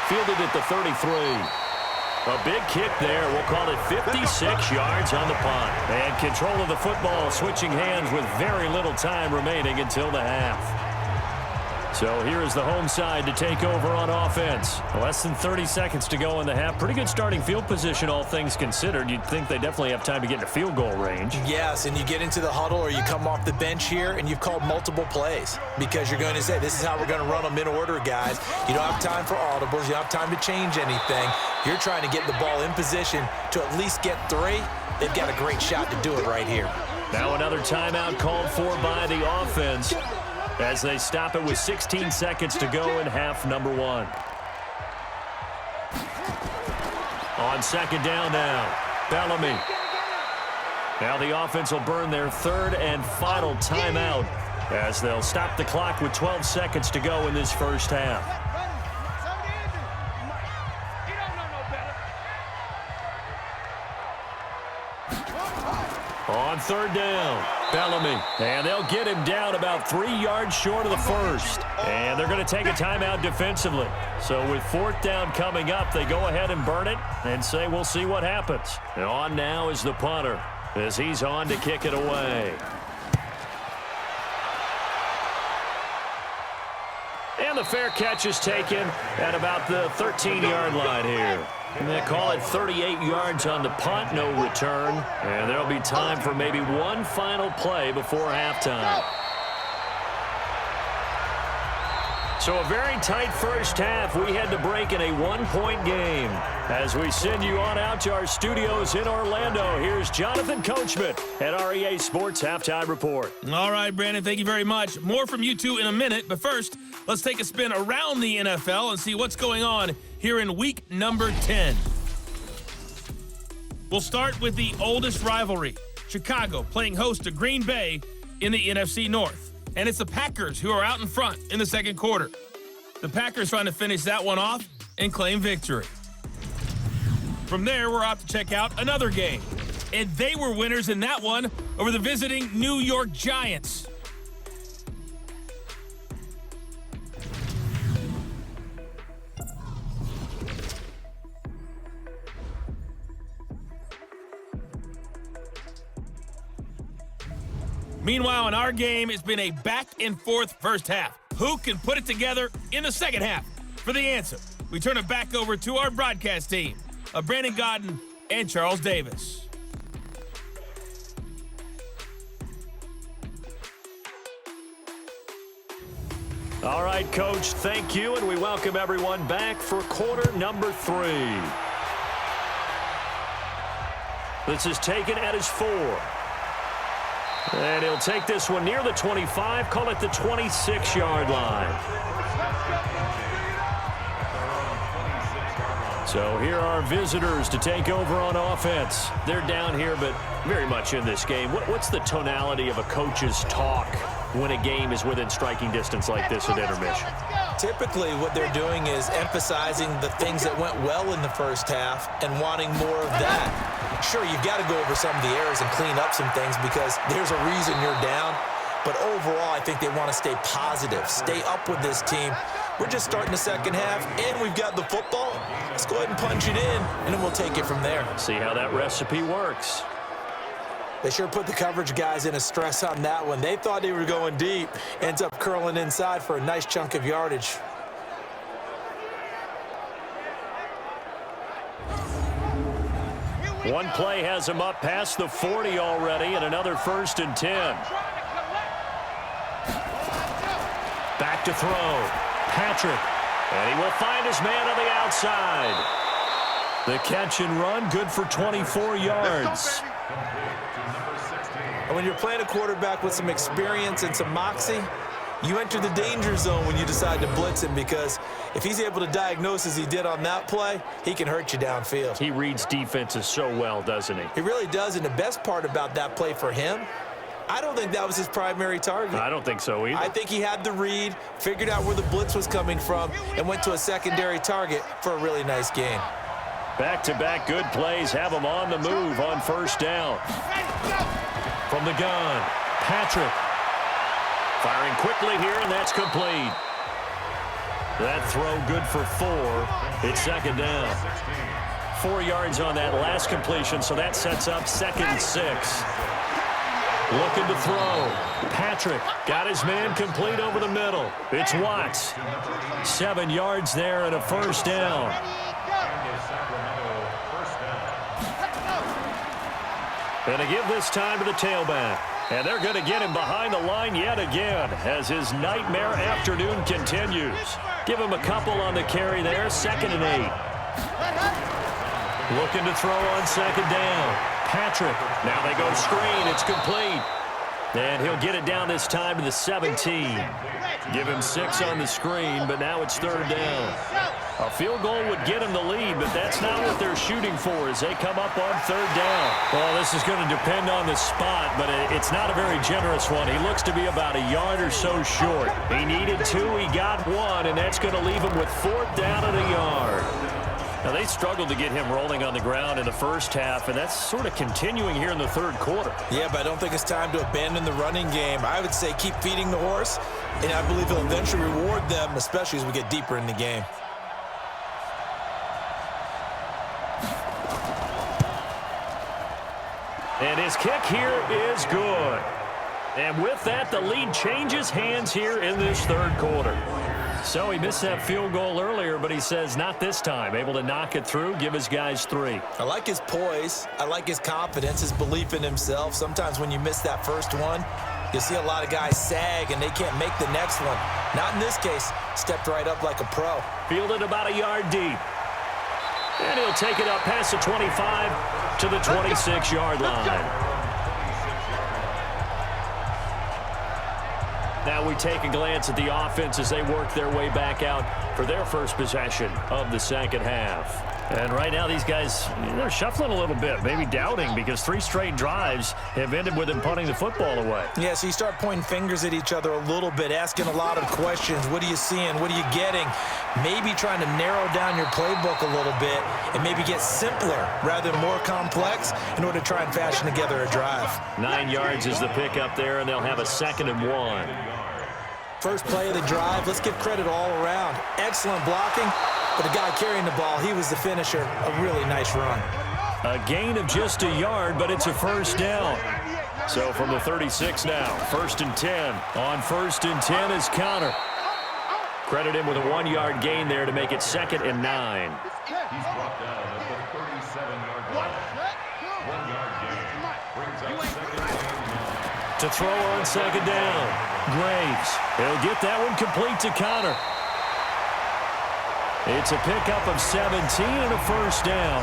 Fielded at the 33. A big kick there. We'll call it 56 yards on the punt. And control of the football switching hands with very little time remaining until the half. So here is the home side to take over on offense. Less than 30 seconds to go in the half. Pretty good starting field position, all things considered. You'd think they definitely have time to get into field goal range. Yes, and you get into the huddle or you come off the bench here and you've called multiple plays because you're going to say, this is how we're going to run them in order, guys. You don't have time for audibles. You don't have time to change anything. You're trying to get the ball in position to at least get 3. They've got a great shot to do it right here. Now another timeout called for by the offense as they stop it with 16 seconds to go in half number 1. On second down now, Bellamy. Now the offense will burn their third and final timeout as they'll stop the clock with 12 seconds to go in this first half. On third down, Bellamy. And they'll get him down about 3 yards short of the first. And they're going to take a timeout defensively. So with fourth down coming up, they go ahead and burn it and say we'll see what happens. And on now is the punter as he's on to kick it away. And the fair catch is taken at about the 13-yard line here. And they call it 38 yards on the punt, no return. And there'll be time for maybe one final play before halftime. So a very tight first half. We had to break in a one-point game. As we send you on out to our studios in Orlando, here's Jonathan Coachman at our EA Sports Halftime Report. All right, Brandon, thank you very much. More from you two in a minute, but first, let's take a spin around the NFL and see what's going on here in week number 10. We'll start with the oldest rivalry, Chicago playing host to Green Bay in the NFC North. And it's the Packers who are out in front in the second quarter. The Packers trying to finish that one off and claim victory. From there, we're off to check out another game. And they were winners in that one over the visiting New York Giants. Meanwhile, in our game, it's been a back-and-forth first half. Who can put it together in the second half? For the answer, we turn it back over to our broadcast team of Brandon Godden and Charles Davis. All right, Coach, thank you, and we welcome everyone back for quarter number 3. This is taken at his 4. And he'll take this one near the 25, call it the 26-yard line. So here are visitors to take over on offense. They're down here, but very much in this game. What's the tonality of a coach's talk when a game is within striking distance like this at intermission? Typically, what they're doing is emphasizing the things that went well in the first half and wanting more of that. Sure, you've got to go over some of the errors and clean up some things because there's a reason you're down. But overall, I think they want to stay positive, stay up with this team. We're just starting the second half, and we've got the football. Let's go ahead and punch it in, and then we'll take it from there. See how that recipe works. They sure put the coverage guys in a stress on that one. They thought they were going deep. Ends up curling inside for a nice chunk of yardage. One play has him up past the 40 already, and another 1st and 10. Back to throw. Patrick. And he will find his man on the outside. The catch and run, good for 24 yards. And when you're playing a quarterback with some experience and some moxie, you enter the danger zone when you decide to blitz him, because if he's able to diagnose as he did on that play, he can hurt you downfield. He reads defenses so well, doesn't he? He really does, and the best part about that play for him, I don't think that was his primary target. I don't think so either. I think he had the read, figured out where the blitz was coming from, and went to a secondary target for a really nice gain. Back-to-back good plays have him on the move on first down. From the gun, Patrick. Firing quickly here, and that's complete. That throw good for 4. It's second down. 4 yards on that last completion, so that sets up 2nd and 6. Looking to throw. Patrick got his man complete over the middle. It's Watts. 7 yards there and a first down. And to give this time to the tailback. And they're going to get him behind the line yet again as his nightmare afternoon continues. Give him a couple on the carry there, 2nd and 8. Looking to throw on second down. Patrick, now they go screen, it's complete. And he'll get it down this time to the 17. Give him 6 on the screen, but now it's 3rd down. A field goal would get him the lead, but that's not what they're shooting for as they come up on 3rd down. Well, this is going to depend on the spot, but it's not a very generous one. He looks to be about a yard or so short. He needed 2, he got 1, and that's going to leave him with 4th down and a yard. Now, they struggled to get him rolling on the ground in the first half, and that's sort of continuing here in the 3rd quarter. Yeah, but I don't think it's time to abandon the running game. I would say keep feeding the horse, and I believe he'll eventually reward them, especially as we get deeper in the game. And his kick here is good. And with that, the lead changes hands here in this 3rd quarter. So he missed that field goal earlier, but he says not this time. Able to knock it through, give his guys 3. I like his poise. I like his confidence, his belief in himself. Sometimes when you miss that first one, you'll see a lot of guys sag and they can't make the next one. Not in this case. Stepped right up like a pro. Fielded about a yard deep. And he'll take it up past the 25 to the 26-yard line. Now we take a glance at the offense as they work their way back out for their first possession of the second half. And right now these guys, they're shuffling a little bit, maybe doubting, because 3 straight drives have ended with them punting the football away. Yeah, so you start pointing fingers at each other a little bit, asking a lot of questions. What are you seeing? What are you getting? Maybe trying to narrow down your playbook a little bit and maybe get simpler rather than more complex in order to try and fashion together a drive. 9 yards is the pickup there, and they'll have a 2nd and 1. First play of the drive, let's give credit all around. Excellent blocking, but the guy carrying the ball, he was the finisher. A really nice run. A gain of just a yard, but it's a first down. So from the 36 now, 1st and 10. On 1st and 10 is Connor. Credit him with a 1-yard gain there to make it 2nd and 9. He's brought down at the 37-yard line. 1-yard gain. Brings up 2nd and 9. To throw on 2nd down. Graves. He'll get that one complete to Connor. It's a pickup of 17 and a first down.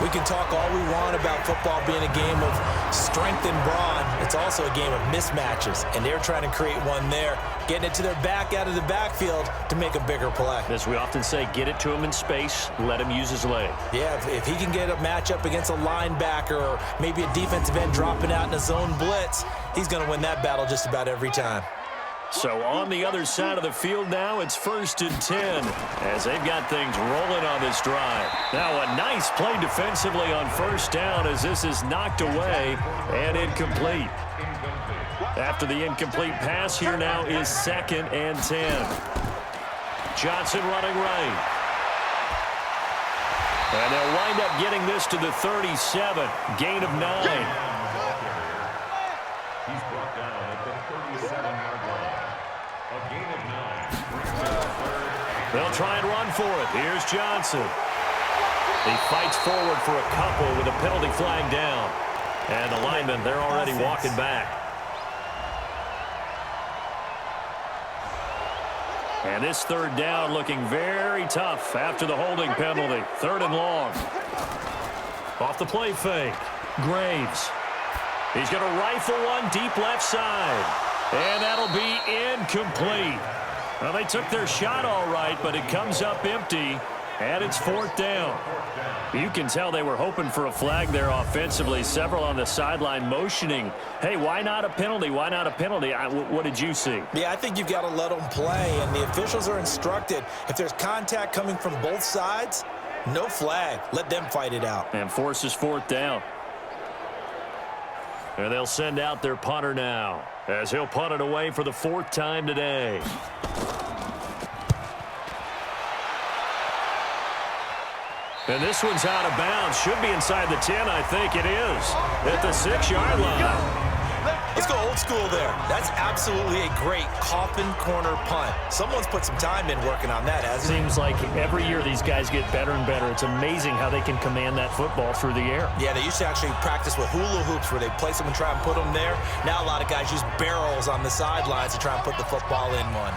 We can talk all we want about football being a game of strength and brawn. It's also a game of mismatches, and they're trying to create one there, getting it to their back out of the backfield to make a bigger play. As we often say, get it to him in space, let him use his leg. Yeah, if he can get a matchup against a linebacker or maybe a defensive end dropping out in a zone blitz, he's going to win that battle just about every time. So on the other side of the field now, it's 1st and 10 as they've got things rolling on this drive. Now a nice play defensively on first down as this is knocked away and incomplete. After the incomplete pass, here now is 2nd and 10. Johnson running right. And they'll wind up getting this to the 37. Gain of 9. He's brought down at the 37-yard line. A gain of 9. They'll try and run for it. Here's Johnson. He fights forward for a couple with a penalty flag down. And the linemen, they're already walking back. And this 3rd down looking very tough after the holding penalty. 3rd and long. Off the play fake. Graves. He's going to rifle one deep left side. And that'll be incomplete. Well, they took their shot all right, but it comes up empty, and it's 4th down. You can tell they were hoping for a flag there offensively. Several on the sideline motioning, hey, why not a penalty? Why not a penalty? What did you see? Yeah, I think you've got to let them play, and the officials are instructed. If there's contact coming from both sides, no flag. Let them fight it out. And forces 4th down. And they'll send out their punter now, as he'll punt it away for the 4th time today. And this one's out of bounds. Should be inside the 10, I think it is. At the 6-yard line. Let's go old school there. That's absolutely a great coffin corner punt. Someone's put some time in working on that, hasn't it? Seems like every year these guys get better and better. It's amazing how they can command that football through the air. Yeah, they used to actually practice with hula hoops where they place them and try and put them there. Now a lot of guys use barrels on the sidelines to try and put the football in one.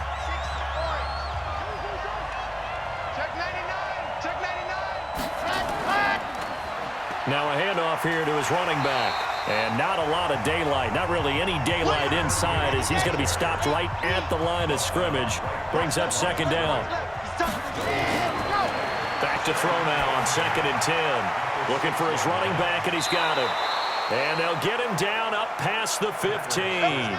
Check 99. Check 99. Now a handoff here to his running back. And not a lot of daylight, not really any daylight inside, as he's going to be stopped right at the line of scrimmage. Brings up 2nd down. Back to throw now on 2nd and 10. Looking for his running back, and he's got him. And they'll get him down up past the 15.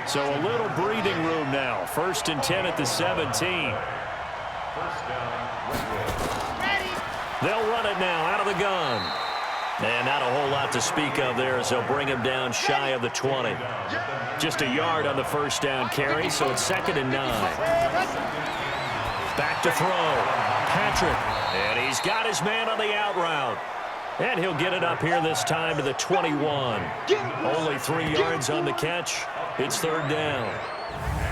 So a little breathing room now. 1st and 10 at the 17. They'll run it now out of the gun. And not a whole lot to speak of there, as they'll bring him down shy of the 20. Just a yard on the 1st down carry, so it's 2nd and 9. Back to throw. Patrick. And he's got his man on the out route. And he'll get it up here this time to the 21. Only 3 yards on the catch. It's 3rd down.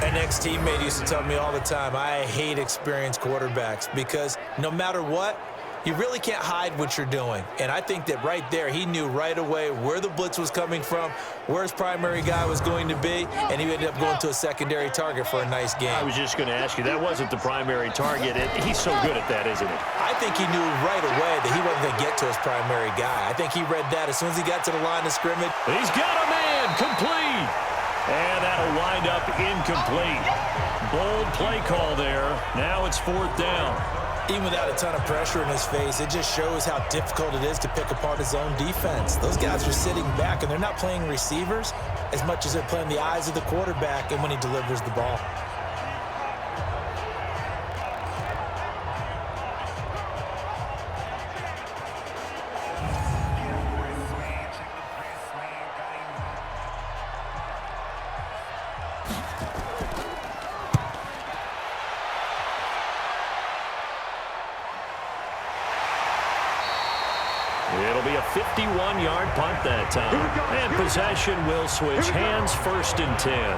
An ex-teammate used to tell me all the time, I hate experienced quarterbacks because no matter what, you really can't hide what you're doing. And I think that right there, he knew right away where the blitz was coming from, where his primary guy was going to be, and he ended up going to a secondary target for a nice game. I was just going to ask you, that wasn't the primary target. He's so good at that, isn't he? I think he knew right away that he wasn't going to get to his primary guy. I think he read that as soon as he got to the line of scrimmage. He's got a man, complete. And that'll wind up incomplete. Bold play call there. Now it's 4th down. Even without a ton of pressure in his face, it just shows how difficult it is to pick apart his own defense. Those guys are sitting back, and they're not playing receivers as much as they're playing the eyes of the quarterback and when he delivers the ball. It'll be a 51-yard punt that time. And possession will switch hands, 1st and 10.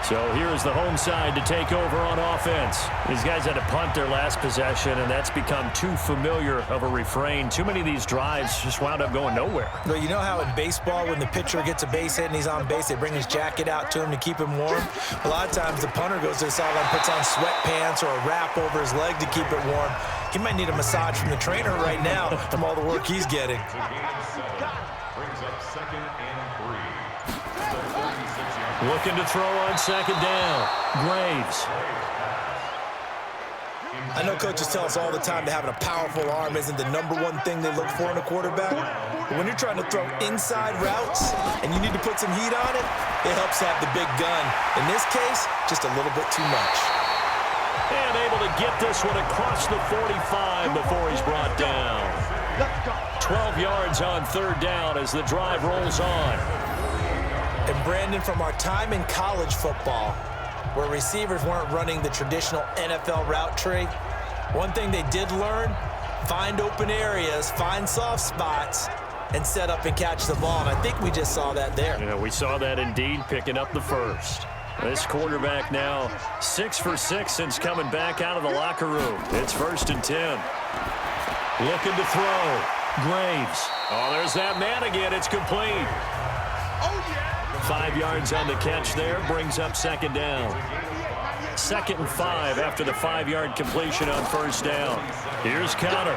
So here's the home side to take over on offense. These guys had to punt their last possession, and that's become too familiar of a refrain. Too many of these drives just wound up going nowhere. Well, you know how in baseball, when the pitcher gets a base hit and he's on base, they bring his jacket out to him to keep him warm? A lot of times the punter goes to the sideline, puts on sweatpants or a wrap over his leg to keep it warm. He might need a massage from the trainer right now from all the work he's getting. Brings up 2nd and 3. Looking to throw on 2nd down. Graves. I know coaches tell us all the time that having a powerful arm isn't the #1 thing they look for in a quarterback. But when you're trying to throw inside routes and you need to put some heat on it, it helps to have the big gun. In this case, just a little bit too much. And able to get this one across the 45 before he's brought down. 12 yards on 3rd down as the drive rolls on. And Brandon, from our time in college football, where receivers weren't running the traditional NFL route tree, one thing they did learn, find open areas, find soft spots, and set up and catch the ball. And I think we just saw that there. Yeah, we saw that indeed, picking up the 1st. This quarterback now 6 for 6 since coming back out of the locker room. It's 1st and 10. Looking to throw. Graves. Oh, there's that man again. It's complete. 5 yards on the catch there. Brings up 2nd down. 2nd and 5 after the 5-yard completion on 1st down. Here's Connor.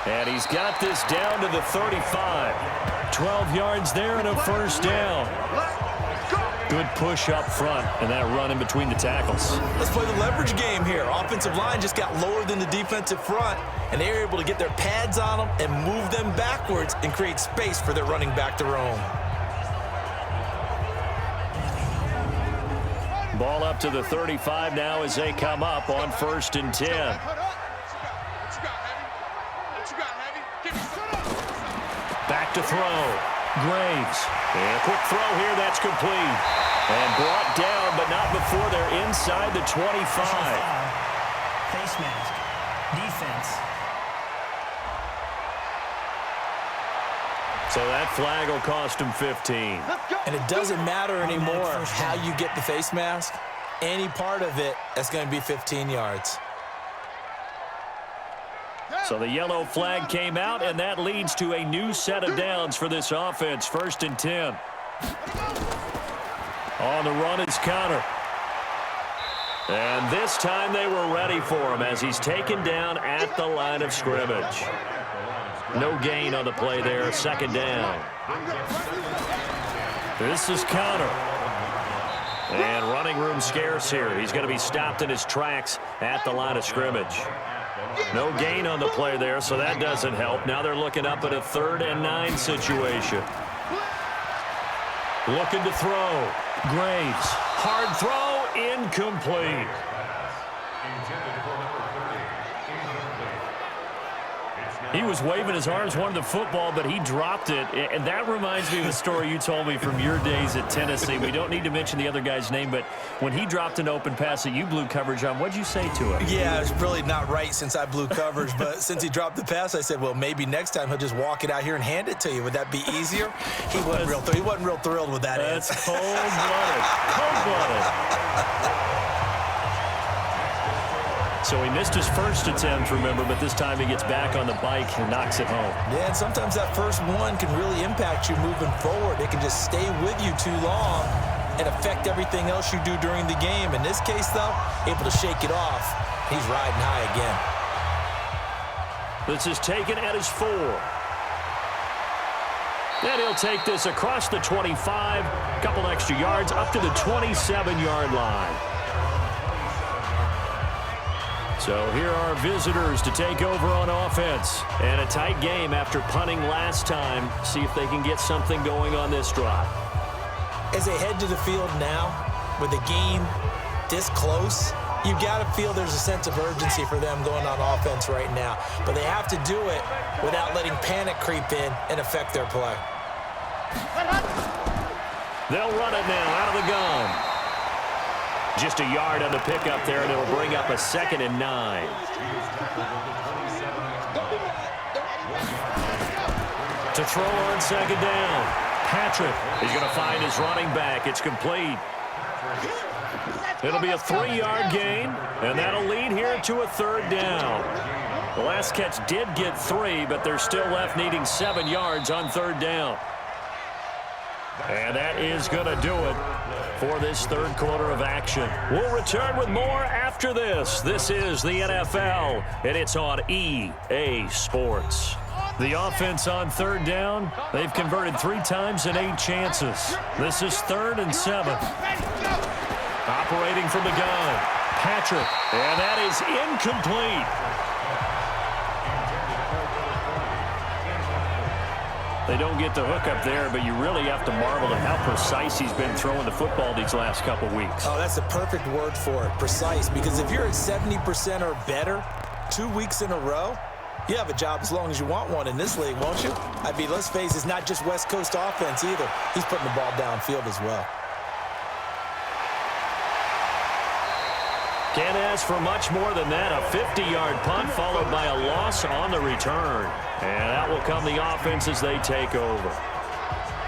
And he's got this down to the 35. 12 yards there and a first down. Good push up front and that run in between the tackles. Let's play the leverage game here. Offensive line just got lower than the defensive front, and they were able to get their pads on them and move them backwards and create space for their running back to roam. Ball up to the 35 now as they come up on 1st and 10. Back to throw. Graves. And a quick throw here. That's complete. And brought down, but not before they're inside the 25. Face mask. Defense. So that flag will cost him 15. And it doesn't matter anymore how you get the face mask. Any part of it, that's going to be 15 yards. So the yellow flag came out, and that leads to a new set of downs for this offense. 1st and 10. On the run is Connor. And this time they were ready for him as he's taken down at the line of scrimmage. No gain on the play there. 2nd down. This is Connor. And running room scarce here. He's going to be stopped in his tracks at the line of scrimmage. No gain on the play there, so that doesn't help. Now they're looking up at a 3rd and 9 situation. Looking to throw. Graves. Hard throw. Incomplete. He was waving his arms, wanted the football, but he dropped it. And that reminds me of a story you told me from your days at Tennessee. We don't need to mention the other guy's name, but when he dropped an open pass that you blew coverage on, what'd you say to him? Yeah, it's really not right since I blew coverage, but since he dropped the pass, I said, well, maybe next time he'll just walk it out here and hand it to you. Would that be easier? He wasn't real thrilled with that. That's cold-blooded. Cold-blooded. So he missed his first attempt, remember, but this time he gets back on the bike and knocks it home. Yeah, and sometimes that first one can really impact you moving forward. It can just stay with you too long and affect everything else you do during the game. In this case, though, able to shake it off. He's riding high again. This is taken at his 4. Then he'll take this across the 25, a couple extra yards, up to the 27-yard line. So here are visitors to take over on offense. And a tight game after punting last time. See if they can get something going on this drive. As they head to the field now, with the game this close, you've got to feel there's a sense of urgency for them going on offense right now. But they have to do it without letting panic creep in and affect their play. They'll run it now out of the gun. Just a yard on the pickup there, and it'll bring up a 2nd and 9. To throw on 2nd down. Patrick is going to find his running back. It's complete. It'll be a 3-yard gain, and that'll lead here to a 3rd down. The last catch did get 3, but they're still left needing 7 yards on 3rd down. And that is going to do it for this 3rd quarter of action. We'll return with more after this. This is the NFL, and it's on EA Sports. The offense on 3rd down, they've converted 3 times in 8 chances. This is 3rd and 7. Operating from the gun, Patrick, and that is incomplete. They don't get the hook up there, but you really have to marvel at how precise he's been throwing the football these last couple weeks. Oh, that's the perfect word for it, precise. Because if you're at 70% or better 2 weeks in a row, you have a job as long as you want one in this league, won't you? I mean, let's face it, it's not just West Coast offense either. He's putting the ball downfield as well. Can't ask for much more than that. A 50-yard punt followed by a loss on the return. And that will come the offense as they take over.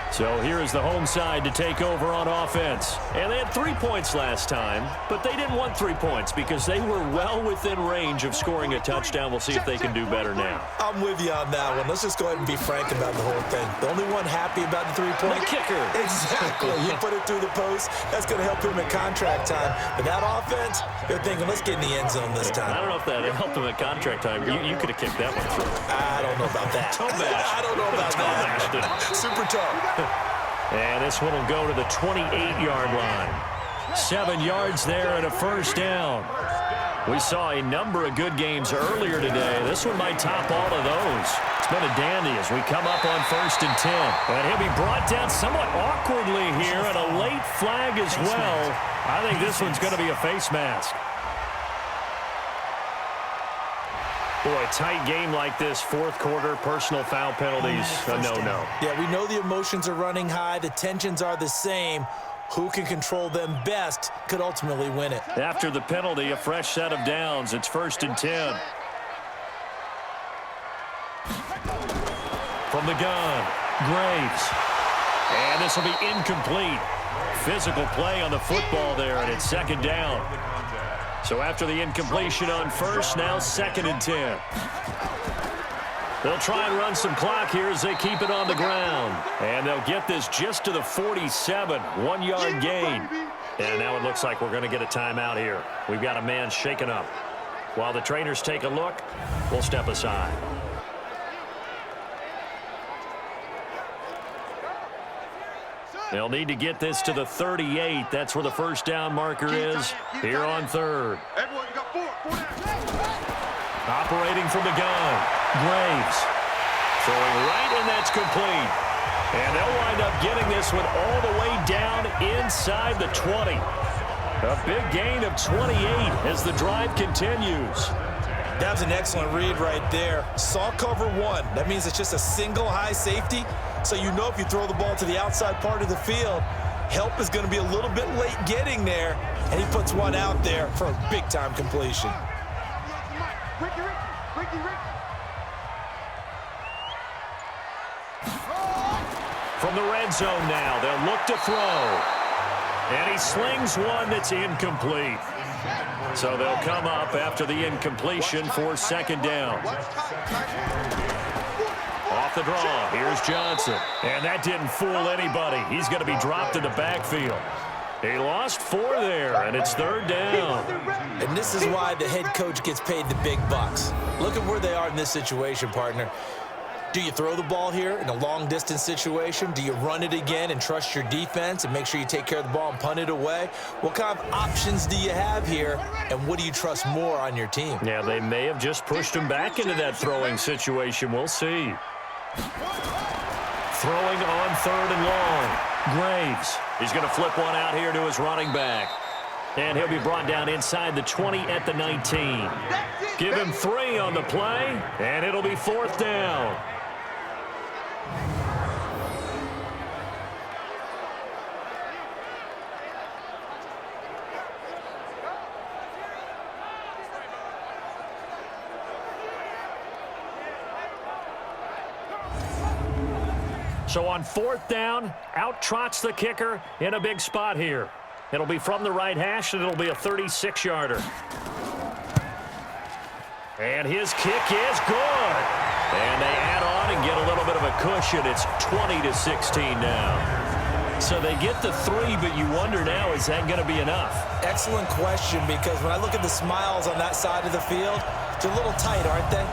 So here is the home side to take over on offense. And they had 3 points last time, but they didn't want 3 points because they were well within range of scoring a touchdown. We'll see if they can do better now. I'm with you on that one. Let's just go ahead and be frank about the whole thing. The only one happy about the 3-point? The kicker. Exactly. You put it through the post, that's going to help him at contract time. But that offense, they're thinking, let's get in the end zone this time. I don't know if that helped him at contract time. You could have kicked that one through. I don't know about that. Toe mash. I don't know about that. Super toe. And this one will go to the 28-yard line. 7 yards there and a first down. We saw a number of good games earlier today. This one might top all of those. It's been a dandy as we come up on 1st and 10. And he'll be brought down somewhat awkwardly here, and a late flag as well. I think this one's going to be a face mask. Boy, a tight game like this, 4th quarter, personal foul penalties, a no-no. Yeah, we know the emotions are running high. The tensions are the same. Who can control them best could ultimately win it. After the penalty, a fresh set of downs. It's 1st and 10. From the gun, Graves. And this will be incomplete. Physical play on the football there, and it's 2nd down. So after the incompletion on 1st, now 2nd and 10. They'll try and run some clock here as they keep it on the ground. And they'll get this just to the 47, 1-yard gain. And now it looks like we're going to get a timeout here. We've got a man shaken up. While the trainers take a look, we'll step aside. They'll need to get this to the 38. That's where the first down marker is here on 3rd. Operating from the gun, Graves. Throwing right, and that's complete. And they'll wind up getting this one all the way down inside the 20. A big gain of 28 as the drive continues. That was an excellent read right there. Saw cover 1. That means it's just a single high safety. So you know if you throw the ball to the outside part of the field, help is going to be a little bit late getting there. And he puts one out there for a big-time completion. From the red zone now, they'll look to throw. And he slings one that's incomplete. So they'll come up after the incompletion for 2nd down. Off the draw, here's Johnson. And that didn't fool anybody. He's going to be dropped in the backfield. He lost 4 there, and it's 3rd down. And this is why the head coach gets paid the big bucks. Look at where they are in this situation, partner. Do you throw the ball here in a long-distance situation? Do you run it again and trust your defense and make sure you take care of the ball and punt it away? What kind of options do you have here, and what do you trust more on your team? Yeah, they may have just pushed him back into that throwing situation. We'll see. Throwing on 3rd and long. Graves. He's going to flip one out here to his running back. And he'll be brought down inside the 20 at the 19. Give him 3 on the play, and it'll be 4th down. So on 4th down, out trots the kicker in a big spot here. It'll be from the right hash, and it'll be a 36-yarder. And his kick is good. And they add on and get a little bit of a cushion. It's 20-16 now. So they get the 3, but you wonder now, is that going to be enough? Excellent question, because when I look at the smiles on that side of the field, they're a little tight, aren't they?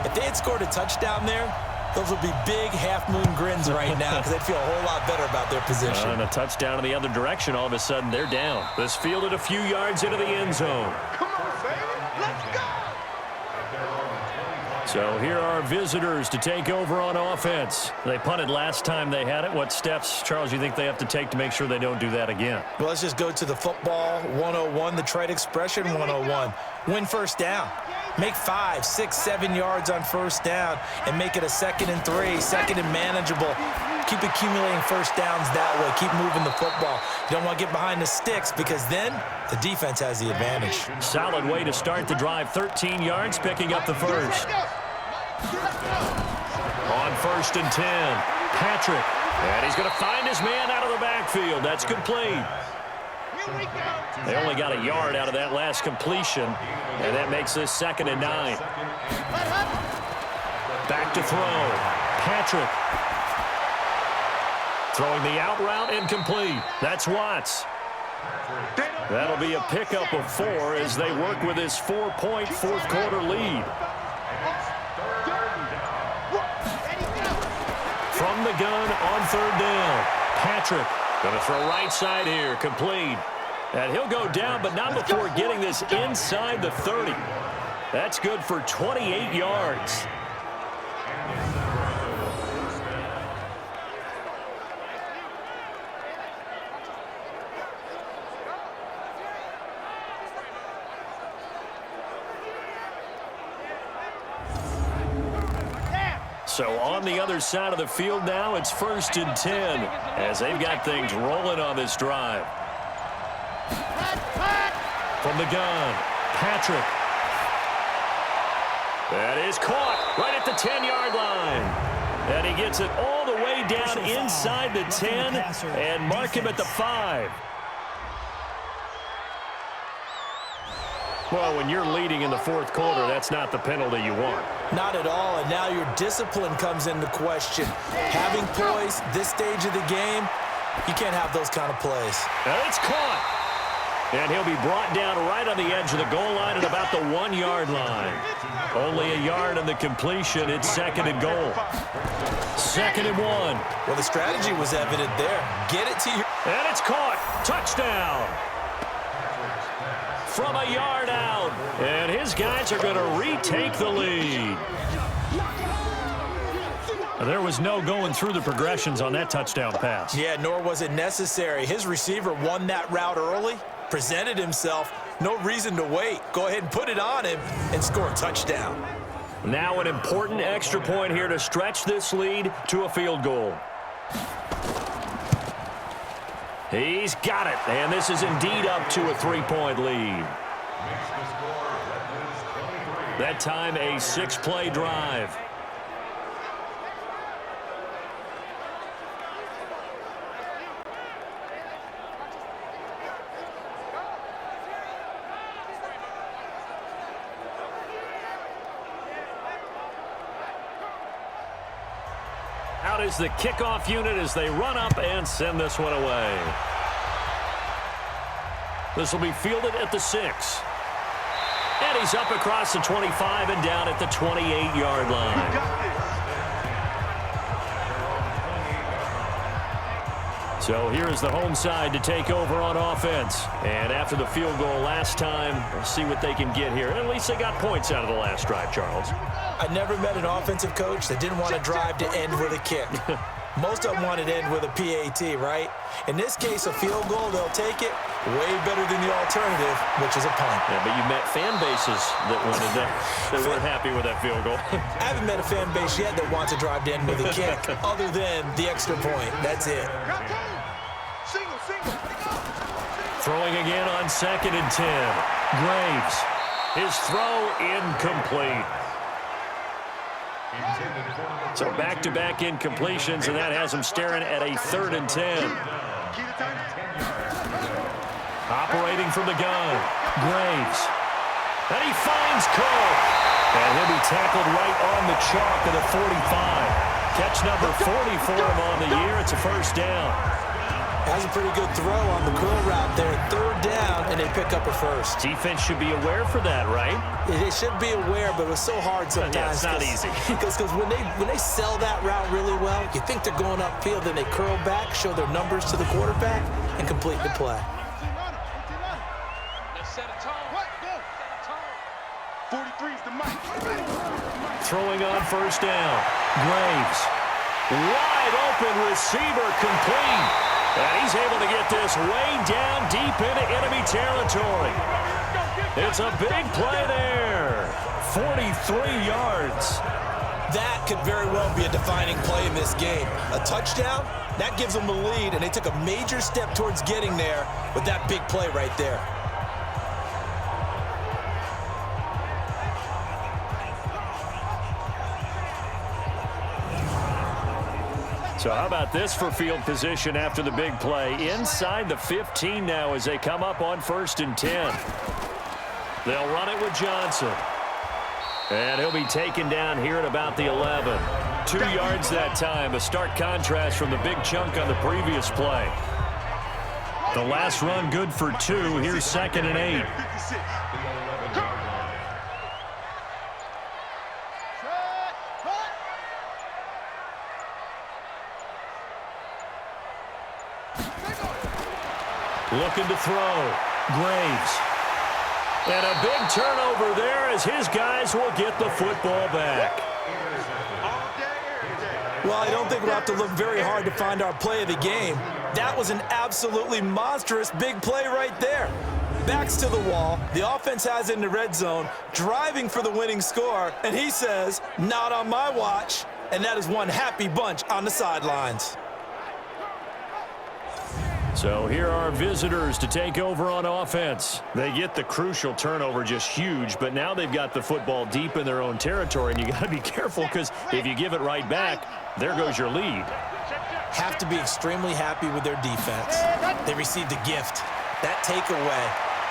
If they had scored a touchdown there, those would be big half-moon grins right now because they'd feel a whole lot better about their position. And a touchdown in the other direction, all of a sudden they're down. This fielded a few yards into the end zone. Come on, baby. Let's go. So here are visitors to take over on offense. They punted last time they had it. What steps, Charles, you think they have to take to make sure they don't do that again? Well, let's just go to the football 101, the trade expression 101. Win first down. Make 5, 6, 7 yards on first down and make it a 2nd and 3, 2nd and manageable. Keep accumulating first downs that way. Keep moving the football. You don't want to get behind the sticks because then the defense has the advantage. Solid way to start the drive. 13 yards, picking up the first. On 1st and 10, Patrick And he's going to find his man out of the backfield. That's complete. They only got a yard out of that last completion, and that makes this 2nd and 9. Back to throw. Patrick. Throwing the out route incomplete. That's Watts. That'll be a pickup of 4 as they work with his 4-point fourth-quarter lead. From the gun on 3rd down. Patrick going to throw right side here. Complete. And he'll go down, but not before getting this inside the 30. That's good for 28 yards. So on the other side of the field now, it's 1st and 10 as they've got things rolling on this drive. From the gun, Patrick. That is caught right at the 10-yard line. And he gets it all the way down inside the 10 and mark him at the 5. Well, when you're leading in the 4th quarter, that's not the penalty you want. Not at all, and now your discipline comes into question. Having poise this stage of the game, you can't have those kind of plays. And it's caught. And he'll be brought down right on the edge of the goal line at about the 1-yard line. Only a yard on the completion. It's 2nd and goal. 2nd and 1. Well, the strategy was evident there. Get it to your... And it's caught. Touchdown. From a yard out. And his guys are going to retake the lead. There was no going through the progressions on that touchdown pass. Yeah, nor was it necessary. His receiver won that route early, presented himself. No reason to wait. Go ahead and put it on him and score a touchdown. Now an important extra point here to stretch this lead to a field goal. He's got it, and this is indeed up to a 3-point lead. That time a 6-play drive. Out is the kickoff unit as they run up and send this one away. This will be fielded at the 6. And he's up across the 25 and down at the 28-yard line. So here's the home side to take over on offense. And after the field goal last time, we'll see what they can get here. At least they got points out of the last drive, Charles. I never met an offensive coach that didn't want to drive to end with a kick. Most of them wanted to end with a PAT, right? In this case, a field goal, they'll take it way better than the alternative, which is a punt. Yeah, but you met fan bases that wanted that weren't happy with that field goal. I haven't met a fan base yet that wants to drive to end with a kick other than the extra point. That's it. Throwing again on 2nd and 10. Graves. His throw incomplete. So back-to-back incompletions, and that has him staring at a 3rd and 10. Operating from the gun. Graves. And he finds Cole. And he'll be tackled right on the chalk of the 45. Catch number 40 for him on the year. It's a 1st down. Has a pretty good throw on the curl route there. 3rd down, and they pick up a 1st. Defense should be aware for that, right? They should be aware, but it's so hard sometimes. Yeah, it's not easy. Because when they sell that route really well, you think they're going upfield, then they curl back, show their numbers to the quarterback, and complete the play. Throwing on 1st down. Graves. Wide open receiver complete. And he's able to get this way down deep into enemy territory. It's a big play there. 43 yards. That could very well be a defining play in this game. A touchdown, that gives them the lead, and they took a major step towards getting there with that big play right there. So how about this for field position after the big play? Inside the 15 now as they come up on 1st and 10. They'll run it with Johnson. And he'll be taken down here at about the 11. 2 yards that time, a stark contrast from the big chunk on the previous play. The last run good for 2. Here's 2nd and 8. Looking to throw. Graves. And a big turnover there as his guys will get the football back. Well, I don't think we'll have to look very hard to find our play of the game. That was an absolutely monstrous big play right there. Backs to the wall. The offense has it in the red zone, driving for the winning score. And he says, not on my watch. And that is one happy bunch on the sidelines. So here are visitors to take over on offense. They get the crucial turnover, just huge, but now they've got the football deep in their own territory, and you got to be careful because if you give it right back, there goes your lead. Have to be extremely happy with their defense. They received a gift. That takeaway,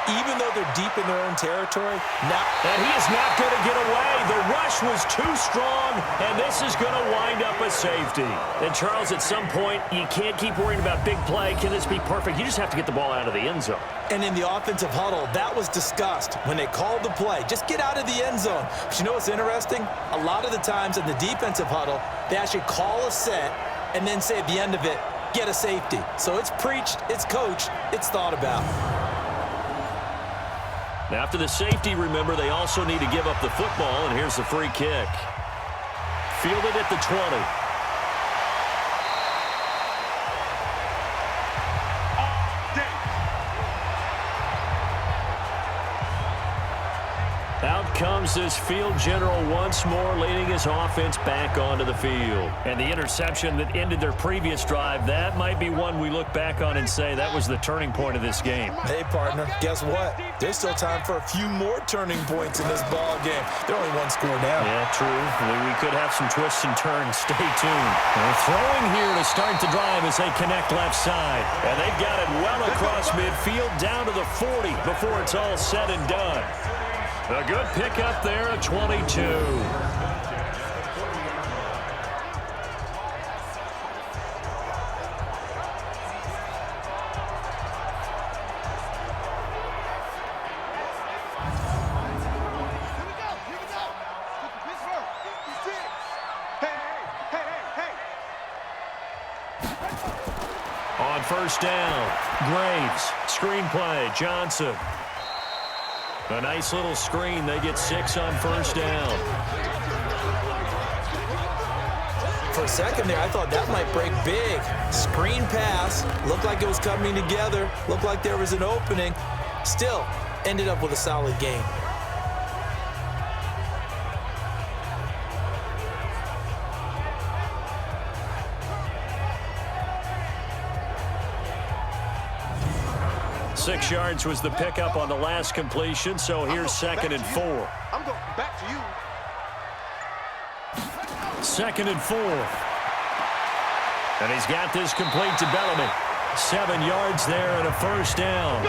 even though they're deep in their own territory, and he is not going to get away. The rush was too strong, and this is going to wind up a safety. And, Charles, at some point, you can't keep worrying about big play. Can this be perfect? You just have to get the ball out of the end zone. And in the offensive huddle, that was discussed when they called the play. Just get out of the end zone. But you know what's interesting? A lot of the times in the defensive huddle, they actually call a set and then say at the end of it, get a safety. So it's preached, it's coached, it's thought about. Now, after the safety, remember, they also need to give up the football, and here's the free kick. Fielded at the 20. Out comes this field general once more, leading his offense back onto the field. And the interception that ended their previous drive, that might be one we look back on and say that was the turning point of this game. Hey, partner, guess what? There's still time for a few more turning points in this ball game. They're only one score down. Yeah, true. We could have some twists and turns. Stay tuned. They're throwing here to start the drive as they connect left side. And they've got it well across midfield down to the 40 before it's all said and done. A good pickup there at 22. On 1st down, Graves, screenplay, Johnson. A nice little screen. They get 6 on 1st down. For a second there, I thought that might break big. Screen pass. Looked like it was coming together. Looked like there was an opening. Still, ended up with a solid game. Six yards was the pickup on the last completion, so here's 2nd and 4. I'm going back to you. 2nd and 4. And he's got this complete to Bellamy. 7 yards there and a 1st down.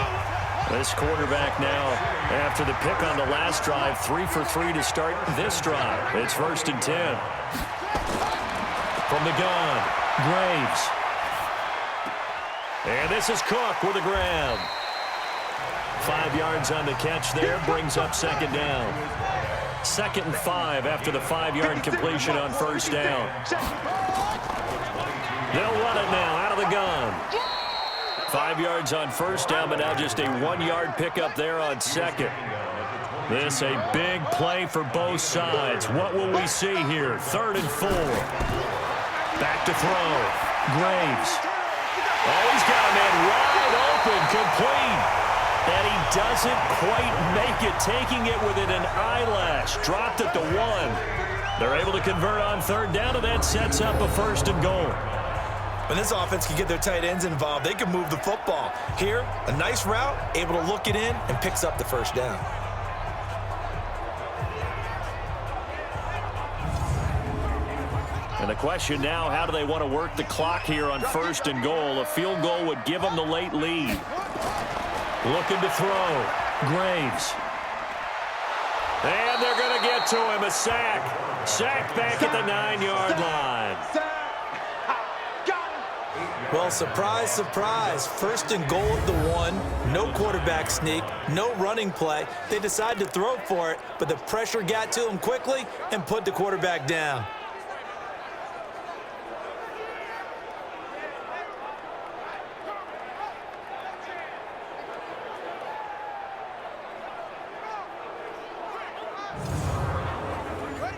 This quarterback now, after the pick on the last drive, 3 for 3 to start this drive. It's 1st and 10. From the gun, Graves. And this is Cook with a grab. 5 yards on the catch there, brings up 2nd down. 2nd and 5 after the 5-yard completion on 1st down. They'll run it now out of the gun. 5 yards on 1st down, but now just a 1-yard pickup there on 2nd. This a big play for both sides. What will we see here? 3rd and 4. Back to throw. Graves. Oh, he's got a man wide open, complete. And he doesn't quite make it, taking it within an eyelash. Dropped at the 1. They're able to convert on 3rd down, and that sets up a 1st and goal. When this offense can get their tight ends involved, they can move the football. Here, a nice route, able to look it in, and picks up the 1st down. And And the question now, how do they want to work the clock here on 1st and goal? A field goal would give them the late lead. Looking to throw. Graves. And they're going to get to him. A sack. Sack back at the 9-yard line. Well, surprise, surprise. 1st and goal at the 1. No quarterback sneak. No running play. They decided to throw for it, but the pressure got to them quickly and put the quarterback down.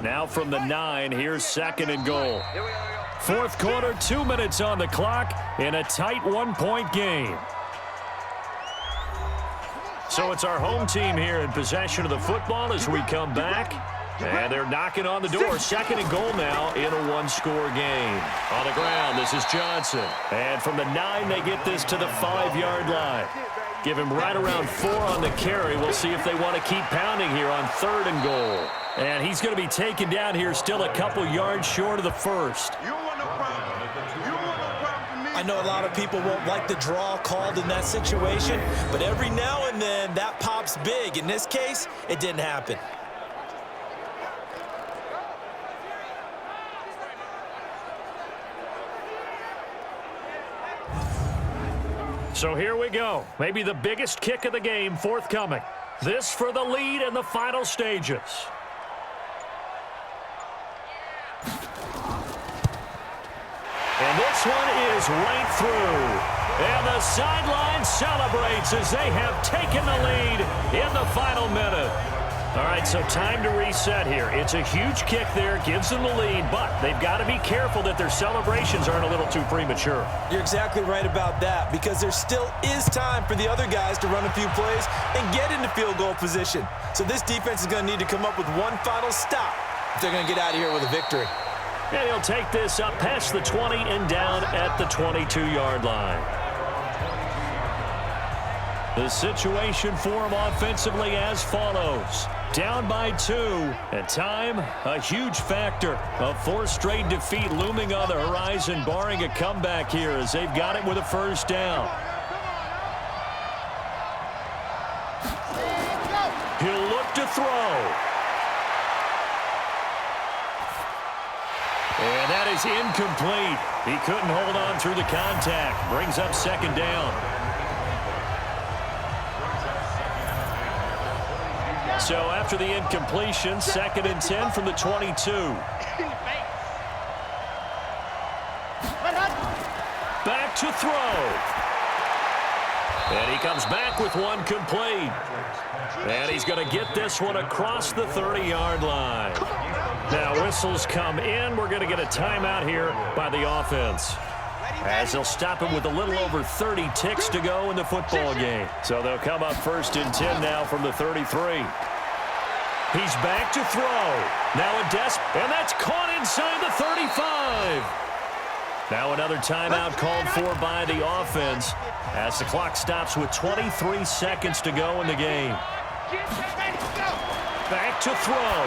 Now from the 9, here's 2nd and goal. 4th quarter, 2 minutes on the clock in a tight 1-point game. So it's our home team here in possession of the football as we come back. And they're knocking on the door. 2nd and goal now in a 1-score game. On the ground, this is Johnson. And from the 9, they get this to the 5-yard line. Give him right around 4 on the carry. We'll see if they want to keep pounding here on 3rd and goal. And he's going to be taken down here still a couple yards short of the 1st. I know a lot of people won't like the draw called in that situation, but every now and then that pops big. In this case, it didn't happen. So here we go. Maybe the biggest kick of the game forthcoming. This for the lead in the final stages. And this one is right through. And the sideline celebrates as they have taken the lead in the final minute. All right, so time to reset here. It's a huge kick there, gives them the lead, but they've got to be careful that their celebrations aren't a little too premature. You're exactly right about that, because there still is time for the other guys to run a few plays and get into field goal position. So this defense is going to need to come up with one final stop if they're going to get out of here with a victory. And he'll take this up past the 20 and down at the 22-yard line. The situation for him offensively as follows. Down by 2, and time, a huge factor. A 4th straight defeat looming on the horizon, barring a comeback here as they've got it with a 1st down. He'll look to throw. And that is incomplete. He couldn't hold on through the contact. Brings up 2nd down. So after the incompletion, 2nd and 10 from the 22. Back to throw. And he comes back with one complete. And he's going to get this one across the 30-yard line. Now whistles come in. We're going to get a timeout here by the offense, as they'll stop him with a little over 30 ticks to go in the football game. So they'll come up 1st and 10 now from the 33. He's back to throw. Now a and that's caught inside the 35. Now another timeout called for by the offense as the clock stops with 23 seconds to go in the game. Back to throw.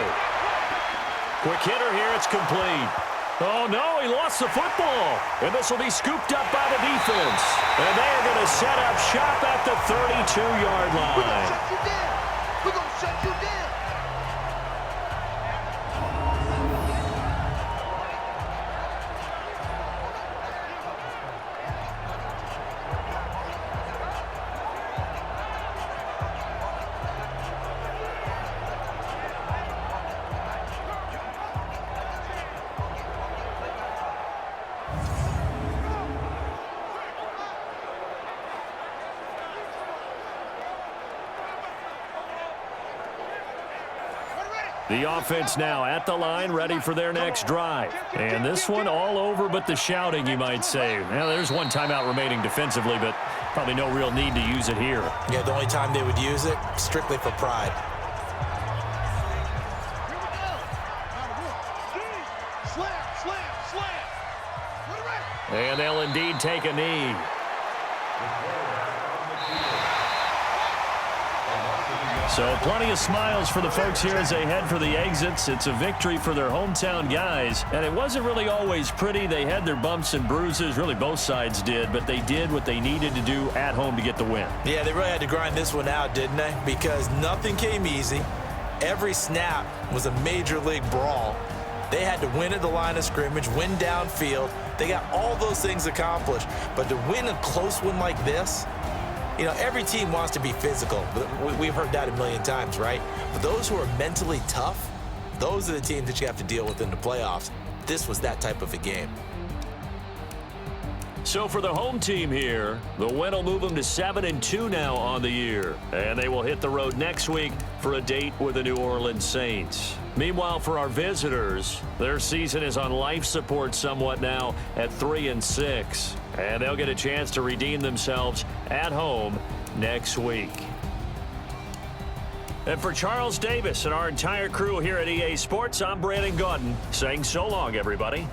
Quick hitter here, it's complete. Oh no, he lost the football. And this will be scooped up by the defense. And they are going to set up shop at the 32-yard line. We're going to shut you down. We're going to shut you down. The offense now at the line, ready for their next drive. And this one all over but the shouting, you might say. Well, there's one timeout remaining defensively, but probably no real need to use it here. Yeah, the only time they would use it, strictly for pride. And they'll indeed take a knee. So plenty of smiles for the folks here as they head for the exits. It's a victory for their hometown guys. And it wasn't really always pretty. They had their bumps and bruises. Really, both sides did. But they did what they needed to do at home to get the win. Yeah, they really had to grind this one out, didn't they? Because nothing came easy. Every snap was a major league brawl. They had to win at the line of scrimmage, win downfield. They got all those things accomplished. But to win a close one like this, you know, every team wants to be physical. We've heard that a million times, right? But those who are mentally tough, those are the teams that you have to deal with in the playoffs. This was that type of a game. So for the home team here, the win will move them to 7-2 now on the year. And they will hit the road next week for a date with the New Orleans Saints. Meanwhile, for our visitors, their season is on life support somewhat now at 3-6. And they'll get a chance to redeem themselves at home next week. And for Charles Davis and our entire crew here at EA Sports, I'm Brandon Gaudin saying so long, everybody.